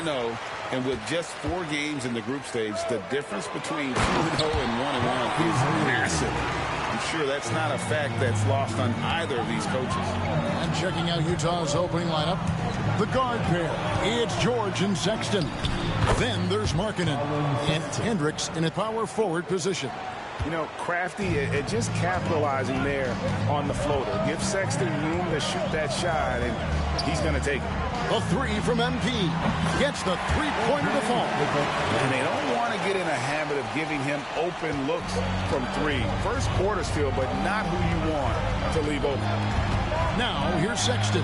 2-0. And with just 4 games in the group stage, the difference between 2-0 and 1-1 is massive. I'm sure that's not a fact that's lost on either of these coaches. And checking out Utah's opening lineup, the guard pair. It's George and Sexton. Then there's Markkanen and Hendricks in a power forward position. You know, Crafty just capitalizing there on the floater. Give Sexton room to shoot that shot, and he's going to take it. A 3 from MP. Gets the three-pointer to fall. And they don't want to get in a habit of giving him open looks from 3. First quarter still, but not who you want to leave open. Now, here's Sexton.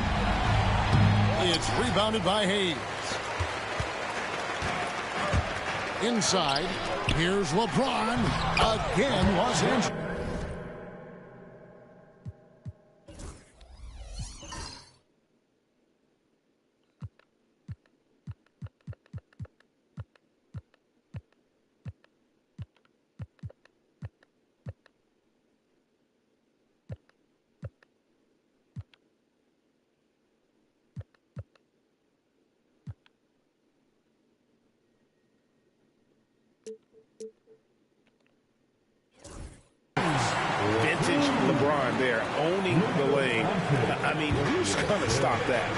It's rebounded by Hayes. Inside, here's LeBron. Again, Los Angeles. Vintage LeBron there, owning the lane. I mean, who's going to stop that?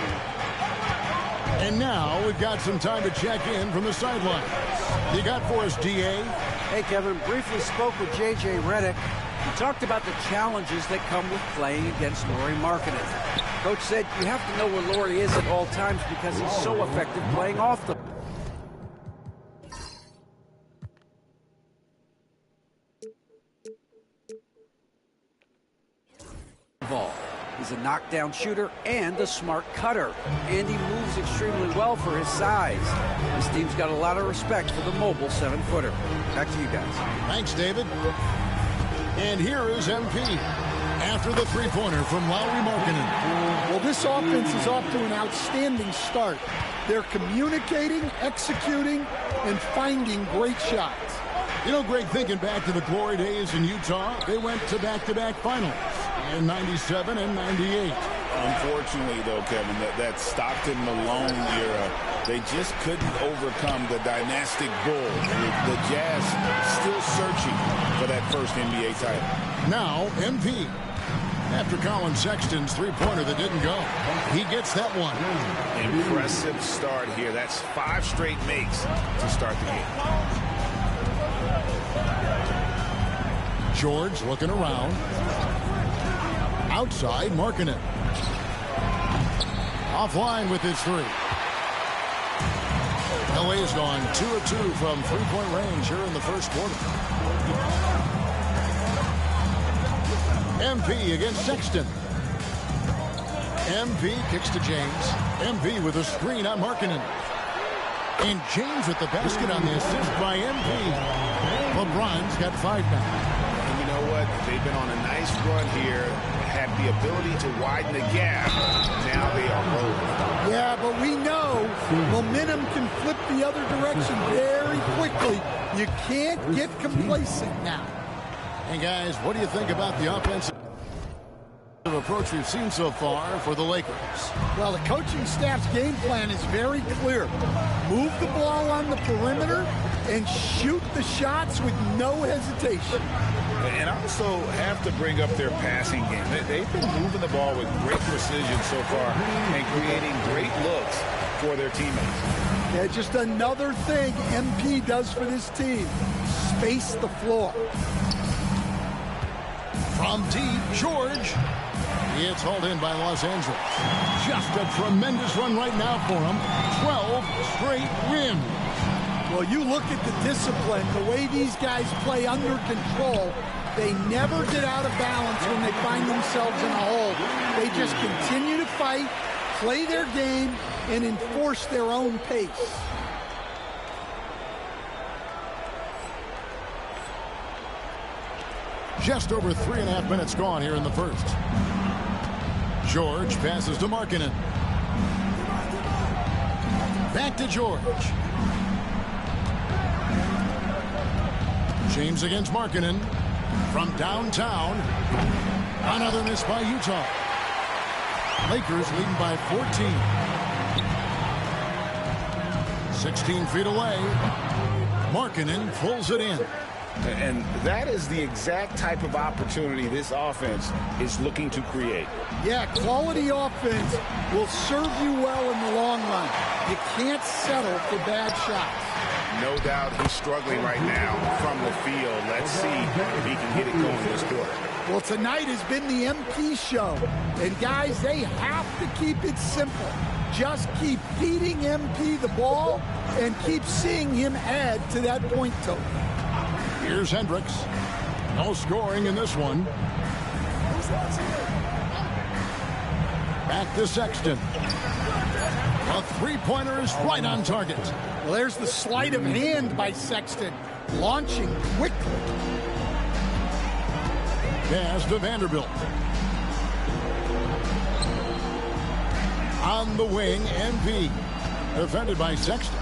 And now we've got some time to check in from the sideline. You got for us, D.A.? Hey, Kevin, briefly spoke with J.J. Redick. He talked about the challenges that come with playing against Lauri Markkanen. Coach said you have to know where Lauri is at all times because he's so effective playing off the ball. He's a knockdown shooter and a smart cutter, and he moves extremely well for his size. This team's got a lot of respect for the mobile 7-footer. Back to you guys. Thanks, David. And here is MP after the three-pointer from Lauri Markkanen. Well, this offense is off to an outstanding start. They're communicating, executing, and finding great shots. You know, Greg, thinking back to the glory days in Utah, they went to back-to-back finals in 97 and 98. Unfortunately, though, Kevin, that Stockton-Malone era, they just couldn't overcome the dynastic Bulls. The Jazz still searching for that first NBA title. Now, MP. After Colin Sexton's three-pointer that didn't go, he gets that one. Impressive start here. That's 5 straight makes to start the game. George looking around. Outside, Markkanen. Offline with his 3. LA's gone 2 of 2 from three-point range here in the first quarter. MP against Sexton. MP kicks to James. MP with a screen on Markkanen. And James with the basket on the assist by MP. LeBron's got 5 now. And you know what? They've been on a nice run here. Have the ability to widen the gap. Now they are rolling. Yeah, but we know momentum can flip the other direction very quickly. You can't get complacent now. And guys, what do you think about the offensive approach we've seen so far for the Lakers? Well, the coaching staff's game plan is very clear. Move the ball on the perimeter and shoot the shots with no hesitation. And also have to bring up their passing game. They've been moving the ball with great precision so far and creating great looks for their teammates. Yeah, just another thing MP does for this team. Space the floor. From deep, George. It's hauled in by Los Angeles. Just a tremendous run right now for them. 12 straight wins. Well, you look at the discipline, the way these guys play under control. They never get out of balance when they find themselves in a hole. They just continue to fight, play their game, and enforce their own pace. Just over 3.5 minutes gone here in the first. George passes to Markkanen. Back to George. James against Markkanen. From downtown. Another miss by Utah. Lakers leading by 14. 16 feet away. Markkanen pulls it in. And that is the exact type of opportunity this offense is looking to create. Yeah, quality offense will serve you well in the long run. You can't settle for bad shots. No doubt he's struggling right now from the field. Let's see if he can get it going this quarter. Well, tonight has been the MP show. And, guys, they have to keep it simple. Just keep feeding MP the ball and keep seeing him add to that point total. Here's Hendricks. No scoring in this one. Back to Sexton. A three-pointer is right on target. Well, there's the sleight of hand by Sexton. Launching quickly. Pass to Vanderbilt. On the wing, MP. Defended by Sexton.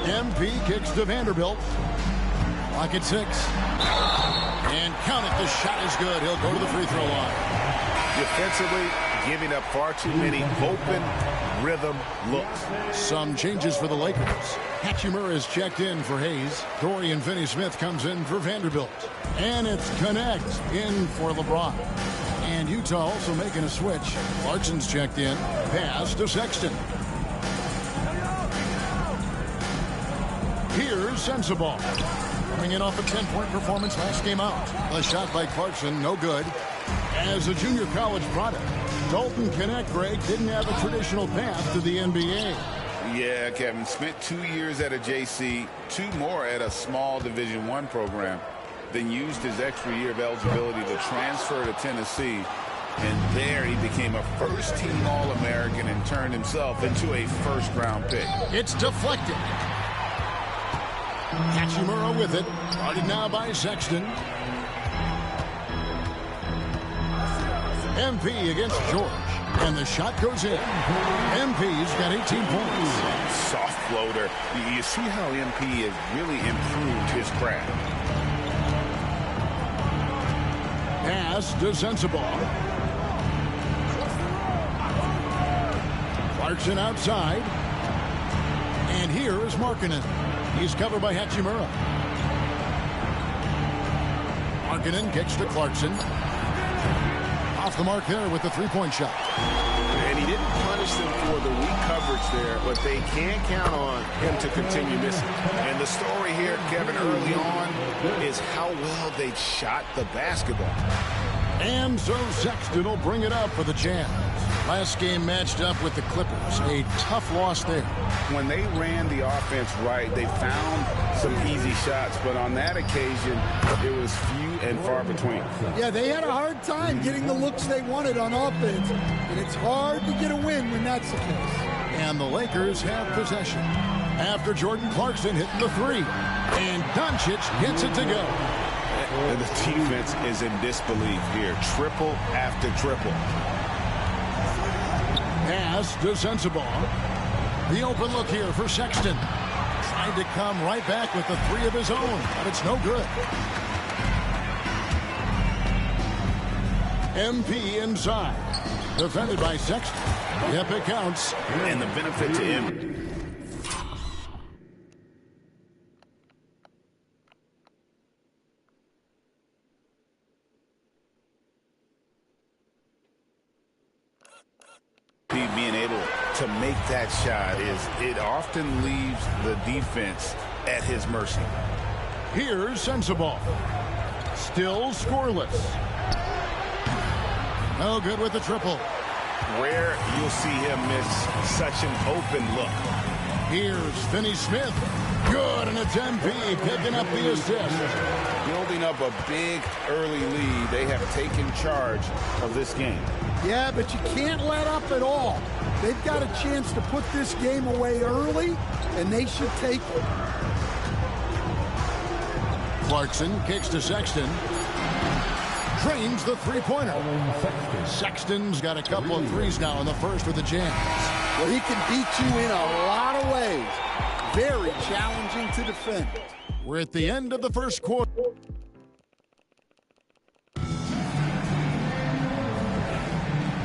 MP kicks to Vanderbilt. Clock at 6. And count it. The shot is good. He'll go to the free throw line. Defensively, giving up far too many open rhythm looks. Some changes for the Lakers. Hachimura is checked in for Hayes. Dorian Finney-Smith comes in for Vanderbilt. And it's Connect in for LeBron. And Utah also making a switch. Clarkson's checked in. Pass to Sexton. Here's Sensabaugh. Coming in off a 10-point performance last game out. A shot by Clarkson, no good. As a junior college product, Dalton Connect, Greg, didn't have a traditional path to the NBA. Yeah, Kevin, spent 2 years at a JC, 2 more at a small Division I program, then used his extra year of eligibility to transfer to Tennessee. And there he became a first-team All-American and turned himself into a first-round pick. It's deflected. Hachimura with it. Guarded now by Sexton. MP against George. And the shot goes in. MP's got 18 points. Soft floater. You see how MP has really improved his craft. Pass to Sensabaugh. Clarkson outside. And here is Markkanen. He's covered by Hachimura. Markkanen kicks to Clarkson. Off the mark there with the three-point shot. And he didn't punish them for the weak coverage there, but they can't count on him to continue missing. And the story here, Kevin, early on is how well they shot the basketball. And so Sexton will bring it up for the Jazz. Last game matched up with the Clippers. A tough loss there. When they ran the offense right, they found some easy shots, but on that occasion, it was few and far between. Yeah, they had a hard time getting the looks they wanted on offense, and it's hard to get a win when that's the case. And the Lakers have possession after Jordan Clarkson hitting the three. And Doncic gets it to go. And the defense is in disbelief here. Triple after triple. Pass to Sensabaugh. The open look here for Sexton. Tried to come right back with the three of his own, but it's no good. MP inside. Defended by Sexton. Yep, it counts. And the benefit to him. Being able to make that shot it often leaves the defense at his mercy. Here's Sensabaugh. Still scoreless. No good with the triple. Rare you'll see him miss such an open look. Here's Finney-Smith. Good, and it's MP picking up the assist. Building up a big early lead. They have taken charge of this game. Yeah, but you can't let up at all. They've got a chance to put this game away early, and they should take it. Clarkson kicks to Sexton. Drains the three-pointer. Sexton's got a couple of threes now in the first with the Jazz. Well, he can beat you in a lot of ways. Very challenging to defend. We're at the end of the first quarter.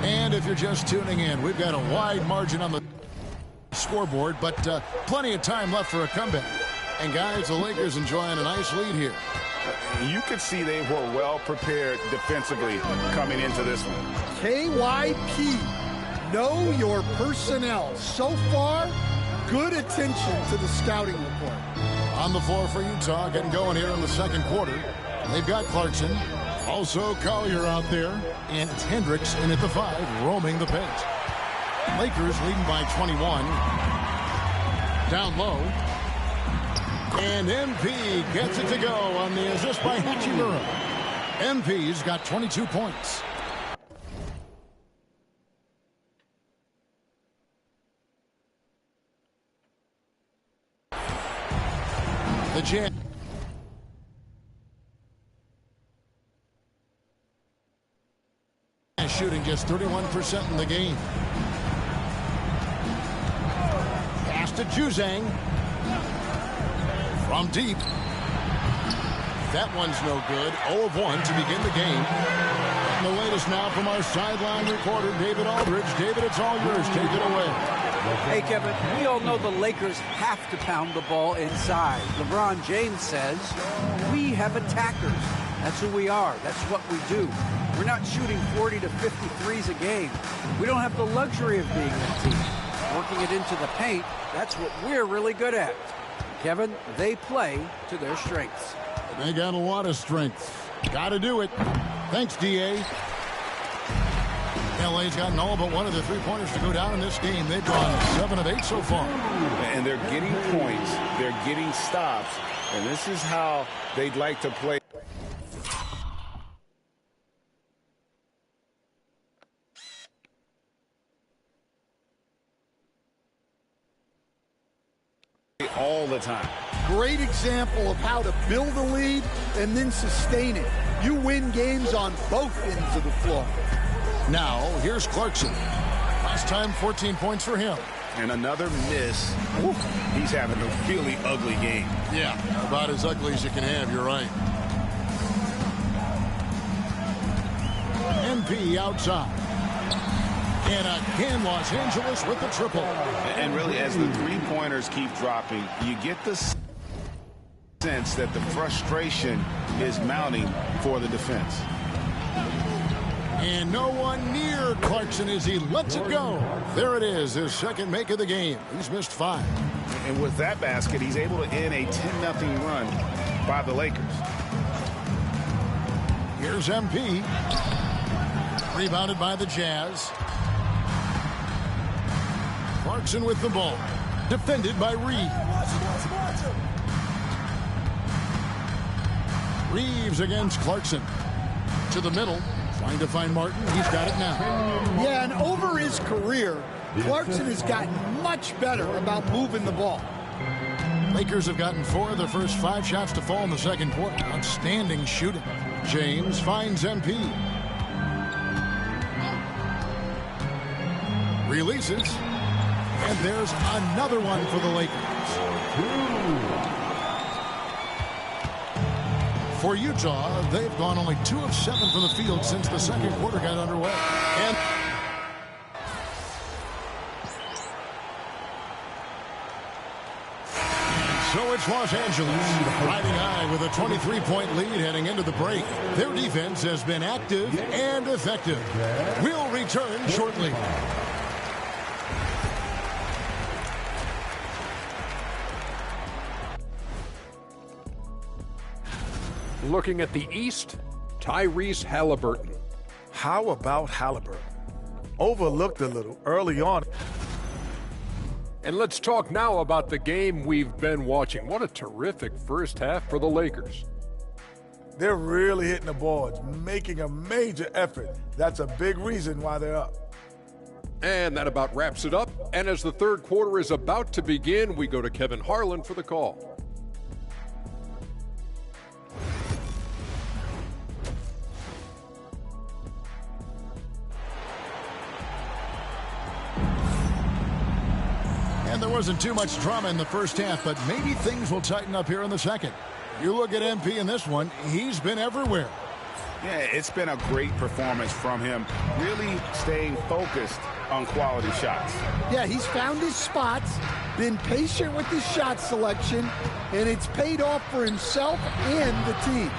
And if you're just tuning in, we've got a wide margin on the... scoreboard, but plenty of time left for a comeback. And guys, the Lakers enjoying a nice lead here. You could see they were well prepared defensively coming into this one. KYP, know your personnel. So far, good attention to the scouting report. On the floor for Utah, getting going here in the second quarter. They've got Clarkson, also Collier out there, and it's Hendricks in at the 5, roaming the paint. Lakers leading by 21. Down low. And MP gets it to go on the assist by Hachimura. MP's got 22 points. The Jazz shooting just 31% in the game. Pass to Juzang. From deep. That one's no good. 0 of 1 to begin the game. And the latest now from our sideline reporter, David Aldridge. David, it's all yours. Take it away. Hey, Kevin, we all know the Lakers have to pound the ball inside. LeBron James says, we have attackers. That's who we are. That's what we do. We're not shooting 40 to 50 threes a game. We don't have the luxury of being that team. Working it into the paint, that's what we're really good at. Kevin, they play to their strengths. They got a lot of strengths. Got to do it. Thanks, D.A. LA's gotten all but one of the three-pointers to go down in this game. They've gone 7 of 8 so far. And they're getting points. They're getting stops. And this is how they'd like to play. All the time. Great example of how to build a lead and then sustain it. You win games on both ends of the floor. Now, here's Clarkson. Last time, 14 points for him. And another miss. Ooh, he's having a really ugly game. Yeah, about as ugly as you can have, you're right. MP outside. And again, Los Angeles with the triple. And really, as the three-pointers keep dropping, you get the sense that the frustration is mounting for the defense. And no one near Clarkson as he lets it go. There it is, his second make of the game. He's missed 5. And with that basket, he's able to end a 10-0 run by the Lakers. Here's MP. Rebounded by the Jazz. Clarkson with the ball. Defended by Reeves. Reeves against Clarkson. To the middle. Trying to find Martin. He's got it now. Yeah, and over his career, Clarkson has gotten much better about moving the ball. Lakers have gotten 4 of their first 5 shots to fall in the second quarter. Outstanding shooting. James finds MP. Releases. And there's another one for the Lakers. For Utah, they've gone only 2 of 7 from the field since the second quarter got underway. And so it's Los Angeles riding high with a 23-point lead heading into the break. Their defense has been active and effective. We'll return shortly. Looking at the East, Tyrese Halliburton. How about Halliburton? Overlooked a little early on. And let's talk now about the game we've been watching. What a terrific first half for the Lakers. They're really hitting the boards, making a major effort. That's a big reason why they're up. And that about wraps it up. And as the third quarter is about to begin, we go to Kevin Harlan for the call. And there wasn't too much drama in the first half, but maybe things will tighten up here in the second. You look at MP in this one, he's been everywhere. Yeah, it's been a great performance from him, really staying focused on quality shots. Yeah, he's found his spots, been patient with his shot selection, and it's paid off for himself and the team.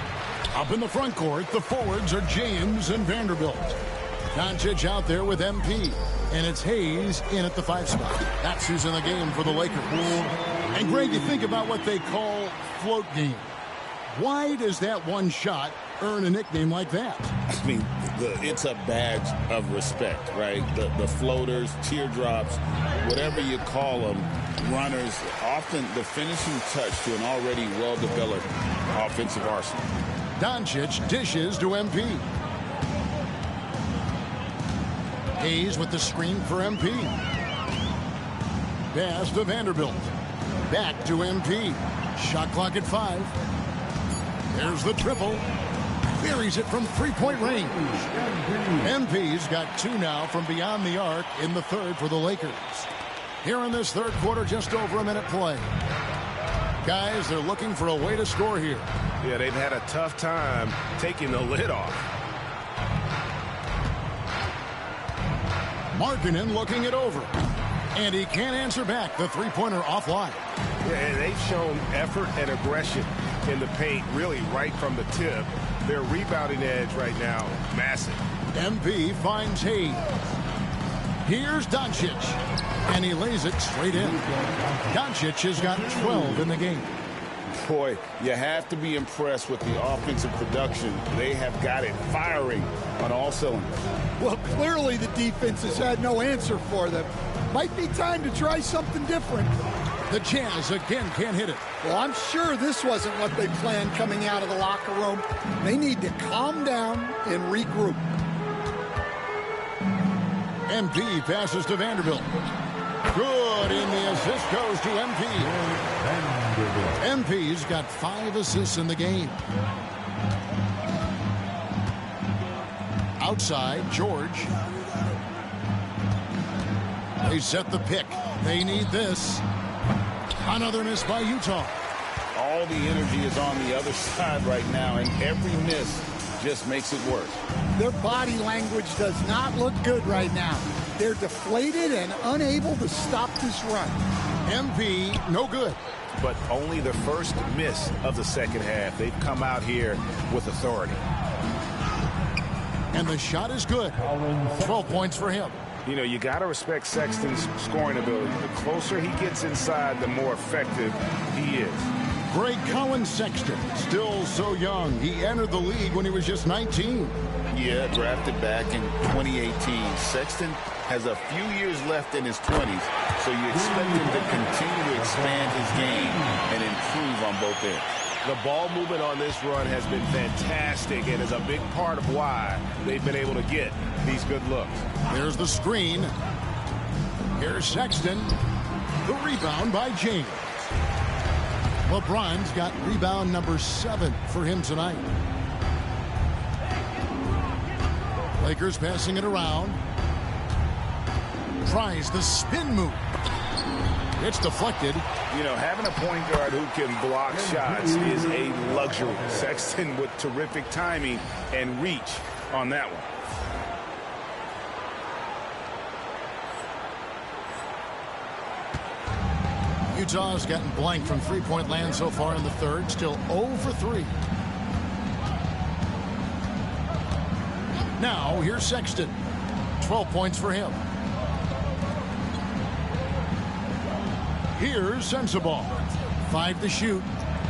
Up in the front court, the forwards are James and Vanderbilt. Doncic out there with MP. And it's Hayes in at the 5 spot. That's who's in the game for the Lakers. And Greg, you think about what they call float game. Why does that one shot earn a nickname like that? I mean, it's a badge of respect, right? The floaters, teardrops, whatever you call them, runners, often the finishing touch to an already well-developed offensive arsenal. Doncic dishes to MP. Hayes with the screen for MP. Pass to Vanderbilt. Back to MP. Shot clock at 5. There's the triple. Buries it from three-point range. MP's got 2 now from beyond the arc in the third for the Lakers. Here in this third quarter, just over a minute play. Guys, they're looking for a way to score here. Yeah, they've had a tough time taking the lid off. Markkanen looking it over. And he can't answer back. The three-pointer offline. Yeah, and they've shown effort and aggression in the paint, really right from the tip. Their rebounding edge right now, massive. MP finds Hayes. Here's Doncic. And he lays it straight in. Doncic has got 12 in the game. Boy, you have to be impressed with the offensive production. They have got it firing on all cylinders. Well, clearly the defense has had no answer for them. Might be time to try something different. The Jazz again can't hit it. Well, I'm sure this wasn't what they planned coming out of the locker room. They need to calm down and regroup. MP passes to Vanderbilt. Good, and the assist goes to MP. MP's got 5 assists in the game. Outside, George. They set the pick. They need this. Another miss by Utah. All the energy is on the other side right now, and every miss just makes it worse. Their body language does not look good right now. They're deflated and unable to stop this run. MP, no good. But only the first miss of the second half. They've come out here with authority. And the shot is good. 12 points for him. You know, you got to respect Sexton's scoring ability. The closer he gets inside, the more effective he is. Greg Collins Sexton, still so young. He entered the league when he was just 19. Yeah, drafted back in 2018. Sexton has a few years left in his 20s, so you expect him to continue to expand his game and improve on both ends. The ball movement on this run has been fantastic and is a big part of why they've been able to get these good looks. There's the screen. Here's Sexton. The rebound by James. LeBron's got rebound number 7 for him tonight. Lakers passing it around. Tries the spin move. It's deflected. You know, having a point guard who can block shots is a luxury. Sexton with terrific timing and reach on that one. Utah's gotten blank from three-point land so far in the third. Still 0 for 3. Now, here's Sexton. 12 points for him. Here's Sensabaugh. 5 to shoot.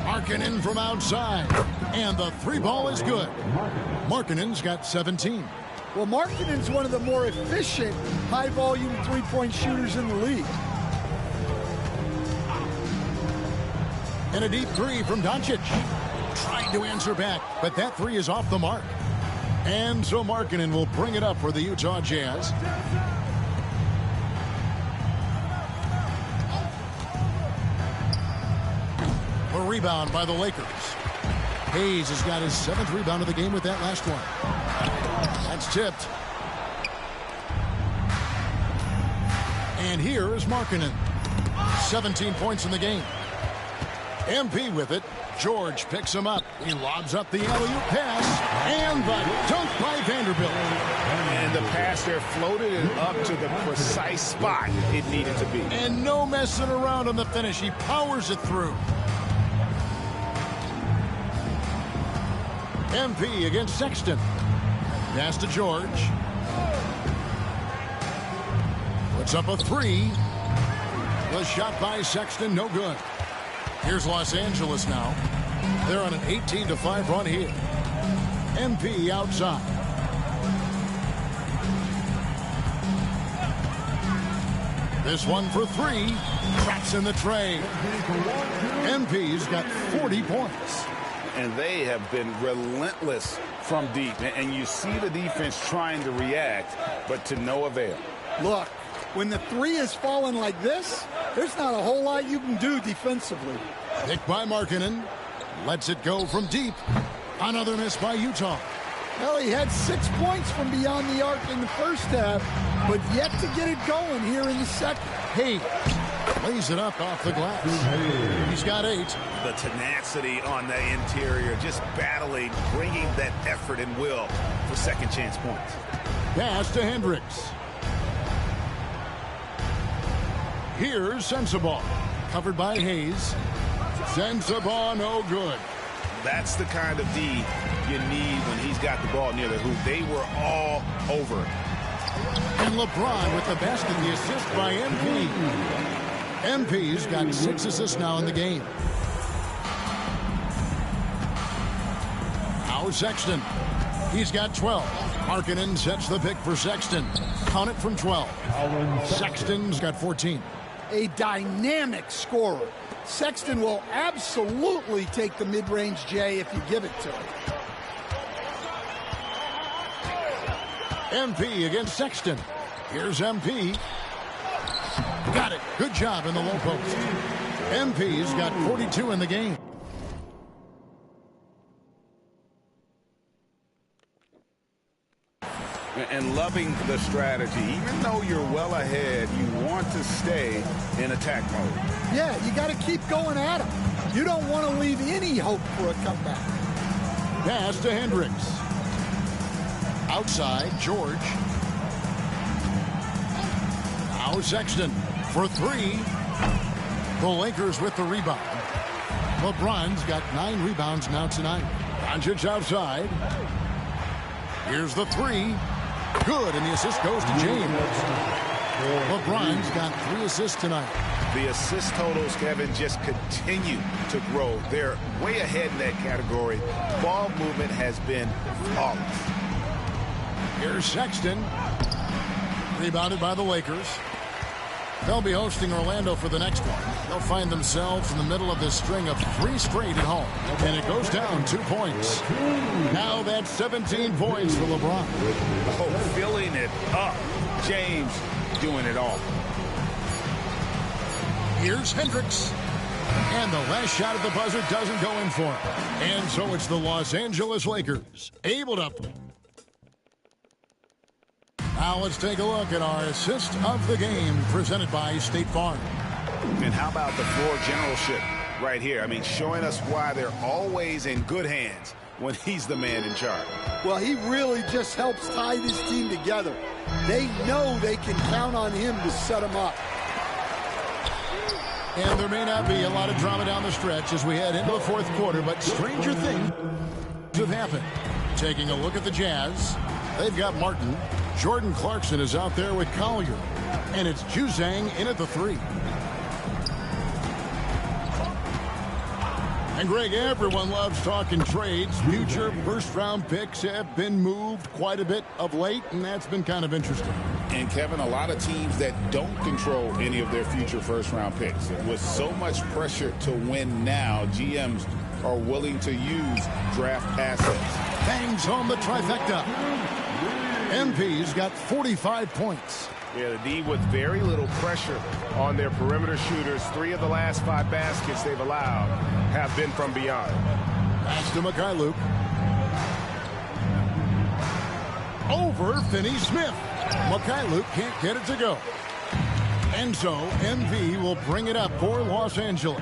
Markkanen from outside. And the 3 ball is good. Markkanen's got 17. Well, Markkanen's one of the more efficient, high-volume three-point shooters in the league. And a deep 3 from Doncic. Trying to answer back, but that 3 is off the mark. And so Markkanen will bring it up for the Utah Jazz. A rebound by the Lakers. Hayes has got his 7th rebound of the game with that last one. That's tipped. And here is Markkanen. 17 points in the game. MP with it. George picks him up. He lobs up the alley-oop pass. And the dunk by Vanderbilt. And in the pass there, floated it up to the precise spot it needed to be. And no messing around on the finish. He powers it through. MP against Sexton. Pass to George. Puts up a three. The shot by Sexton, no good. Here's Los Angeles now. They're on an 18-5 run here. MP outside. This one for three. Traps in the tray. MP's got 40 points. And they have been relentless from deep. And you see the defense trying to react, but to no avail. Look, when the three is falling like this, there's not a whole lot you can do defensively. Picked by Markkanen. Lets it go from deep. Another miss by Utah. Well, he had 6 points from beyond the arc in the first half, but yet to get it going here in the second. Hayes lays it up off the glass. He's got 8. The tenacity on the interior, just battling, bringing that effort and will for second chance points. Pass to Hendricks. Here's Sensabaugh. Covered by Hayes. Sensabaugh, no good. That's the kind of D you need when he's got the ball near the hoop. They were all over it. And LeBron with the basket, the assist by MP. MP's got 6 assists now in the game. Now Sexton. He's got 12. Markkanen sets the pick for Sexton. Count it from 12. Sexton's got 14. A dynamic scorer. Sexton will absolutely take the mid-range J if you give it to him. MP against Sexton. Here's MP. Got it. Good job in the low post. MP's got 42 in the game. And loving the strategy. Even though you're well ahead, you want to stay in attack mode. Yeah, you got to keep going at him. You don't want to leave any hope for a comeback. Pass to Hendricks. Outside, George. Now Sexton for 3. The Lakers with the rebound. LeBron's got 9 rebounds now tonight. Doncic outside. Here's the 3. Good, and the assist goes to James. LeBron's got 3 assists tonight. The assist totals, Kevin, just continue to grow. They're way ahead in that category. Ball movement has been flawless. Here's Sexton. Rebounded by the Lakers. They'll be hosting Orlando for the next one. They'll find themselves in the middle of this string of 3 straight at home. And it goes down 2 points. Now that's 17 points for LeBron. Oh, filling it up. James doing it all. Here's Hendricks. And the last shot at the buzzer doesn't go in for him. And so it's the Los Angeles Lakers able to... Now let's take a look at our assist of the game presented by State Farm. And how about the floor generalship right here? I mean, showing us why they're always in good hands when he's the man in charge. Well, he really just helps tie this team together. They know they can count on him to set them up. And there may not be a lot of drama down the stretch as we head into the 4th quarter, but stranger things have happened. Taking a look at the Jazz, they've got Martin. Jordan Clarkson is out there with Collier. And it's Juzang in at the 3. And Greg, everyone loves talking trades. Future first-round picks have been moved quite a bit of late, and that's been kind of interesting. And, Kevin, a lot of teams that don't control any of their future first-round picks. With so much pressure to win now, GMs are willing to use draft assets. Bangs home the trifecta. MP's got 45 points. Yeah, the D with very little pressure on their perimeter shooters. 3 of the last 5 baskets they've allowed have been from beyond. Pass to Mikhailuk. Over Finney-Smith. Mikhailuk can't get it to go. And so MP will bring it up for Los Angeles.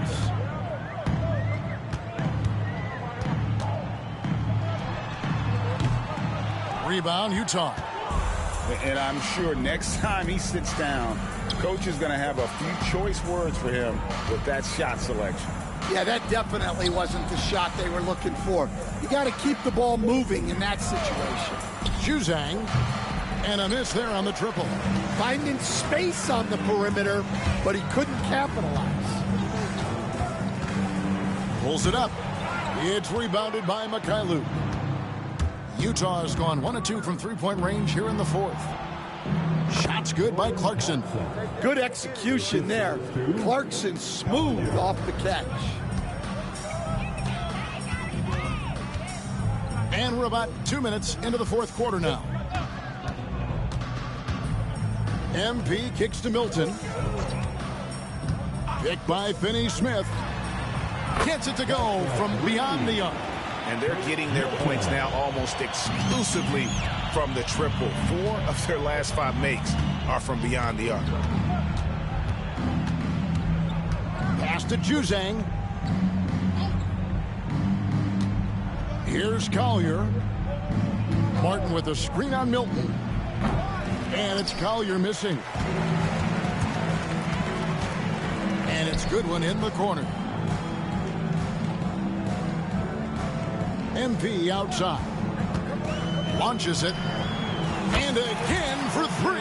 Rebound, Utah. And I'm sure next time he sits down, coach is going to have a few choice words for him with that shot selection. Yeah, that definitely wasn't the shot they were looking for. You got to keep the ball moving in that situation. Juzang, and a miss there on the triple. Finding space on the perimeter, but he couldn't capitalize. Pulls it up. It's rebounded by Mikhailuk. Utah has gone 1 of 2 from three-point range here in the fourth. Shots good by Clarkson. Good execution there. Clarkson smooth off the catch. And we're about 2 minutes into the fourth quarter now. MP kicks to Milton. Picked by Finney-Smith. Gets it to go from beyond the arc. And they're getting their points now almost exclusively from the triple. 4 of their last 5 makes are from beyond the arc. Pass to Juzang. Here's Collier. Martin with a screen on Milton. And it's Collier missing. And it's Goodwin in the corner. MP outside. Launches it. And again for 3.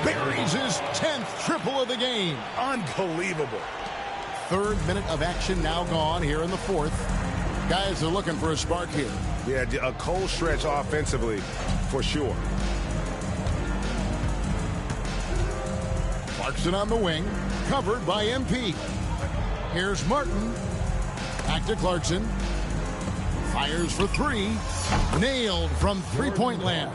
Buries his 10th triple of the game. Unbelievable. 3rd minute of action now gone here in the fourth. Guys are looking for a spark here. Yeah, a cold stretch offensively for sure. Clarkson on the wing. Covered by MP. Here's Martin. Back to Clarkson. Fires for 3. Nailed from three-point land.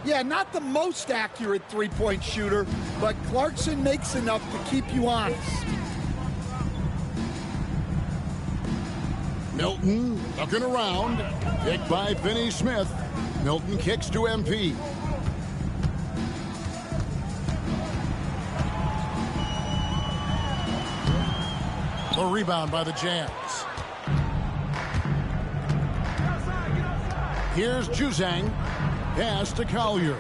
Yeah, not the most accurate three-point shooter, but Clarkson makes enough to keep you honest. Milton looking around. Picked by Finney-Smith. Milton kicks to MP. A rebound by the Jazz. Here's Juzang. Pass to Collier.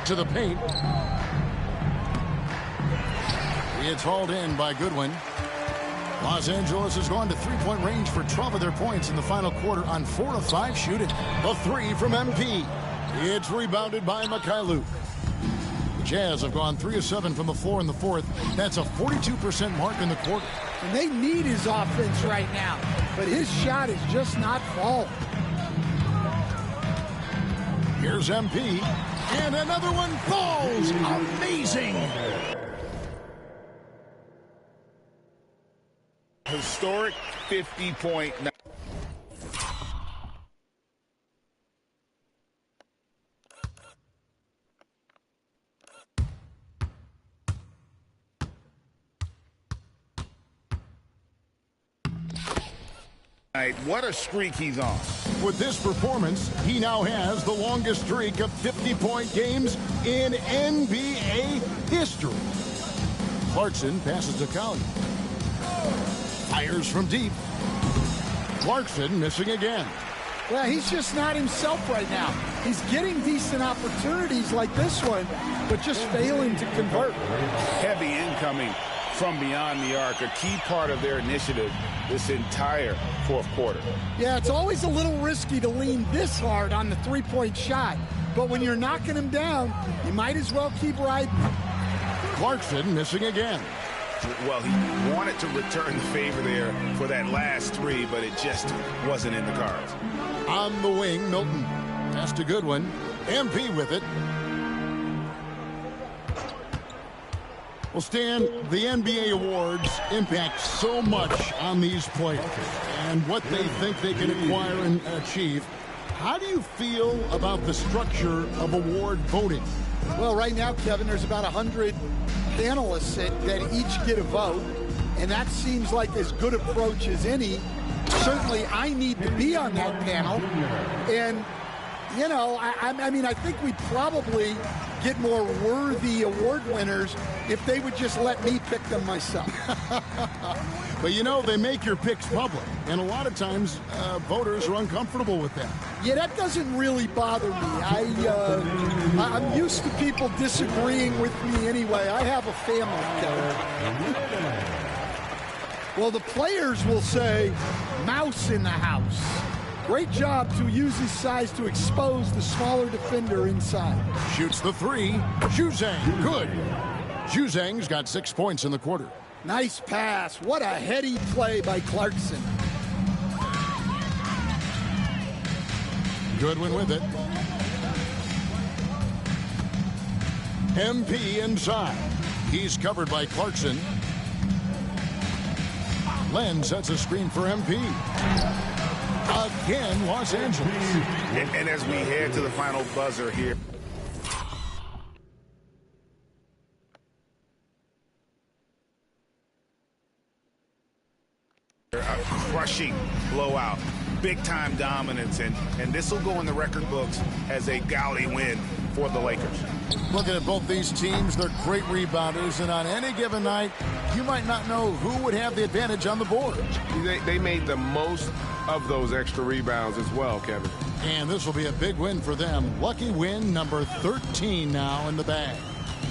To the paint. It's hauled in by Goodwin. Los Angeles has gone to three-point range for 12 of their points in the final quarter on 4 of 5 shooting. The 3 from MP. It's rebounded by Mikhailuk. The Jazz have gone 3 of 7 from the floor in the fourth. That's a 42% mark in the quarter. And they need his offense right now, but his shot is just not falling. Here's MP, and another one falls. Amazing. Historic 50-point. What a streak he's on. With this performance, he now has the longest streak of 50-point games in NBA history. Clarkson passes to Collier. Fires from deep. Clarkson missing again. Well, he's just not himself right now. He's getting decent opportunities like this one, but just failing to convert. Heavy incoming from beyond the arc, a key part of their initiative this entire fourth quarter. Yeah, it's always a little risky to lean this hard on the three-point shot, but when you're knocking him down, you might as well keep riding. Clarkson missing again. Well, he wanted to return the favor there for that last 3, but it just wasn't in the cards. On the wing, Milton. Pass to Goodwin. MP with it. Well, Stan, the NBA awards impact so much on these players and what they think they can acquire and achieve. How do you feel about the structure of award voting? Well, right now, Kevin, there's about 100 panelists that each get a vote, and that seems like as good approach as any. Certainly, I need to be on that panel, and you know, I mean, I think we'd probably get more worthy award winners if they would just let me pick them myself. But, you know, they make your picks public, and a lot of times voters are uncomfortable with that. Yeah, that doesn't really bother me. I'm used to people disagreeing with me anyway. I have a family, Kevin. Well, the players will say, mouse in the house. Great job to use his size to expose the smaller defender inside. Shoots the three. Juzang, good. Juzang's got 6 points in the quarter. Nice pass. What a heady play by Clarkson. Goodwin with it. MP inside. He's covered by Clarkson. Len sets a screen for MP. Again, Los Angeles. And as we head to the final buzzer here. A crushing blowout. Big-time dominance, and this will go in the record books as a gaudy win for the Lakers. Looking at both these teams, they're great rebounders, and on any given night, you might not know who would have the advantage on the board. They made the most of those extra rebounds as well, Kevin. And this will be a big win for them. Lucky win number 13 now in the bag.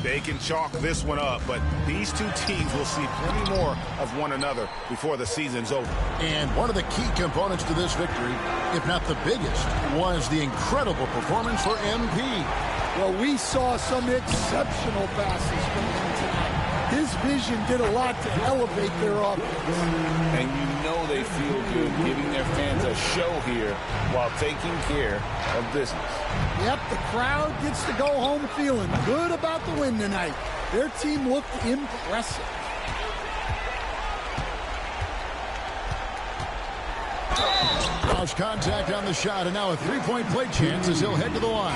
They can chalk this one up, but these two teams will see plenty more of one another before the season's over. And one of the key components to this victory, if not the biggest, was the incredible performance for MP. Well, we saw some exceptional passes from him tonight. His vision did a lot to elevate their offense. And you know they feel good giving their fans a show here while taking care of business. Yep, the crowd gets to go home feeling good about the win tonight. Their team looked impressive. Lost contact on the shot, and now a three-point play chance as he'll head to the line.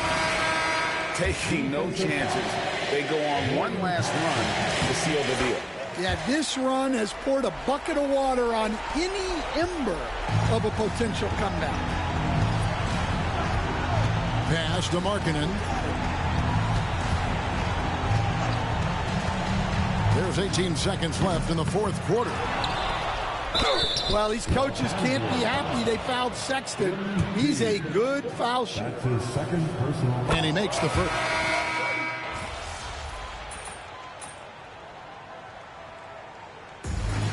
Taking no chances. They go on one last run to seal the deal. Yeah, this run has poured a bucket of water on any ember of a potential comeback. Pass to Markkanen. There's 18 seconds left in the fourth quarter. Well, these coaches can't be happy they fouled Sexton. He's a good foul shooter. And he makes the first.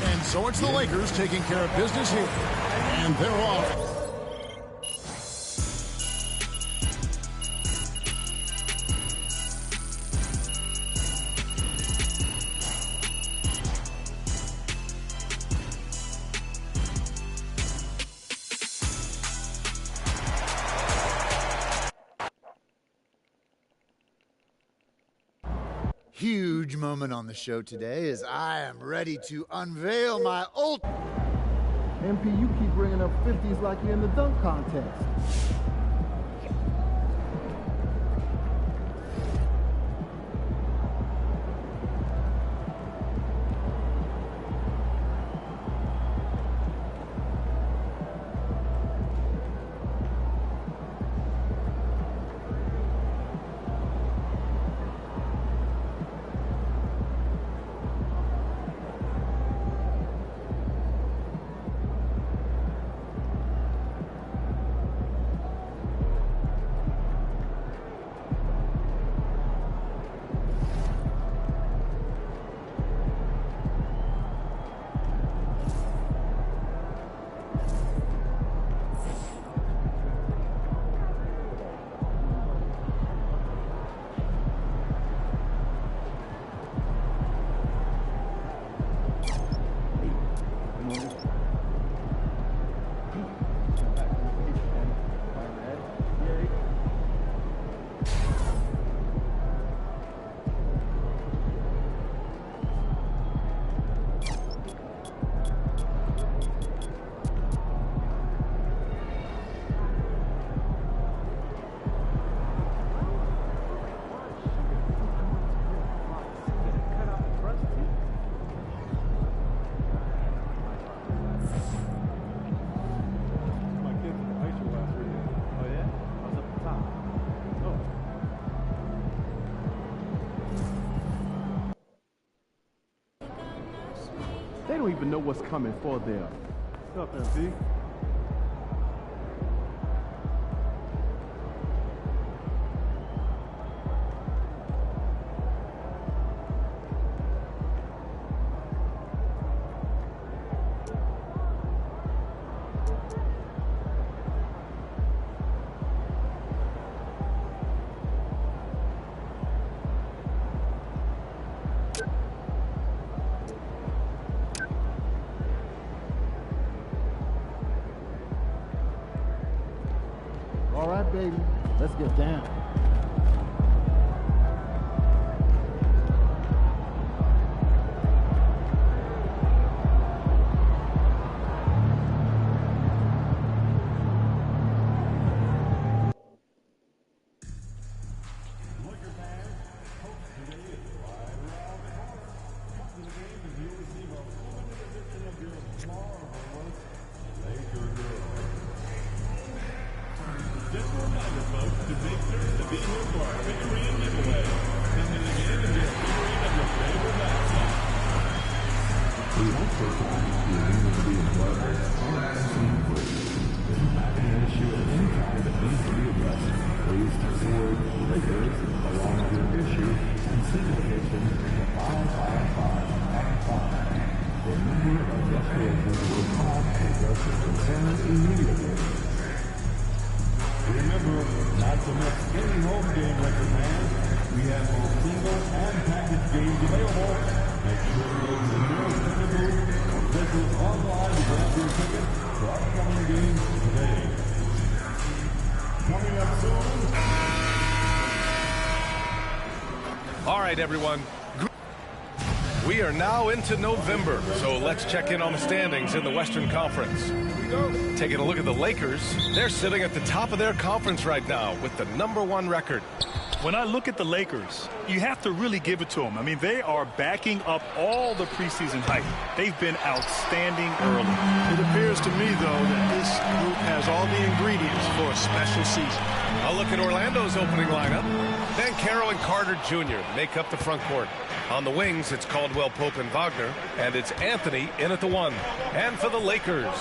And so it's the Lakers taking care of business here. And they're off. Huge moment on the show today as I am ready to unveil my ultimate. MP, you keep bringing up 50s like you're in the dunk contest. They don't even know what's coming for them. What's up, MP? All right, baby. Let's get down. Remember not to miss any home game record fans. We have both single and package games available. Make sure to go to the nearest ticket booth or visit us online to grab your ticket for upcoming games today. Coming up soon. All right, everyone. We are now into November, so let's check in on the standings in the Western Conference. Taking a look at the Lakers, they're sitting at the top of their conference right now with the #1 record. When I look at the Lakers, you have to really give it to them. I mean, they are backing up all the preseason hype. They've been outstanding early. It appears to me, though, that this group has all the ingredients for a special season. A look at Orlando's opening lineup. Banchero and Carter Jr. make up the front court. On the wings, it's Caldwell Pope and Wagner, and it's Anthony in at the 1. And for the Lakers,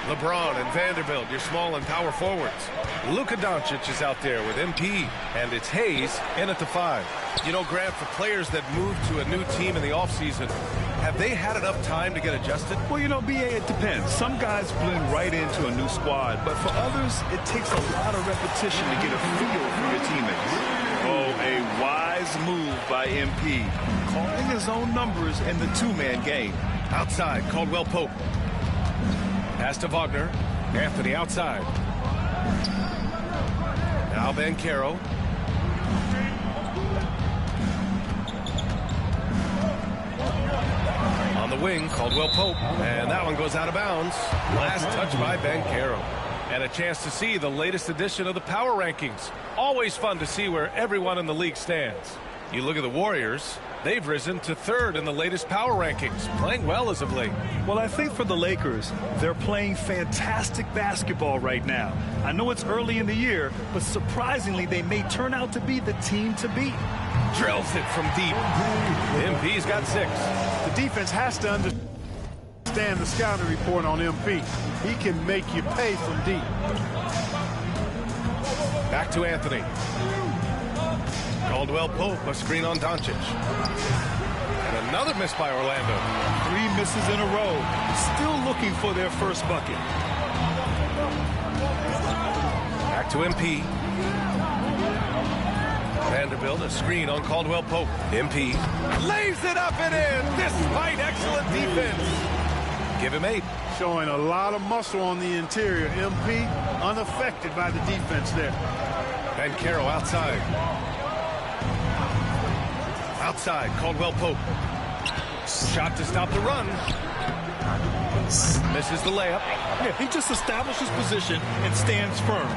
LeBron and Vanderbilt, your small and power forwards. Luka Doncic is out there with MP, and it's Hayes in at the 5. You know, Grant, for players that move to a new team in the offseason, have they had enough time to get adjusted? Well, you know, BA, it depends. Some guys blend right into a new squad, but for others, it takes a lot of repetition to get a feel for your teammates. Oh, a wise move by MP, calling his own numbers in the two-man game. Outside, Caldwell Pope. Pass to Wagner. Anthony outside. Now Banchero. On the wing, Caldwell Pope. And that one goes out of bounds. Last touch by Banchero. And a chance to see the latest edition of the power rankings. Always fun to see where everyone in the league stands. You look at the Warriors, they've risen to 3rd in the latest power rankings, playing well as of late. Well, I think for the Lakers, they're playing fantastic basketball right now. I know it's early in the year, but surprisingly, they may turn out to be the team to beat. Drills it from deep. MP's got 6. The defense has to understand the scouting report on MP. He can make you pay from deep. Back to Anthony. Caldwell Pope, a screen on Doncic. And another miss by Orlando. 3 misses in a row. Still looking for their first bucket. Back to MP. Vanderbilt, a screen on Caldwell Pope. MP lays it up and in, despite excellent defense. Give him 8. Showing a lot of muscle on the interior. MP unaffected by the defense there. Banchero outside. Outside, Caldwell Pope. Shot to stop the run. Misses the layup. Yeah, he just establishes position and stands firm.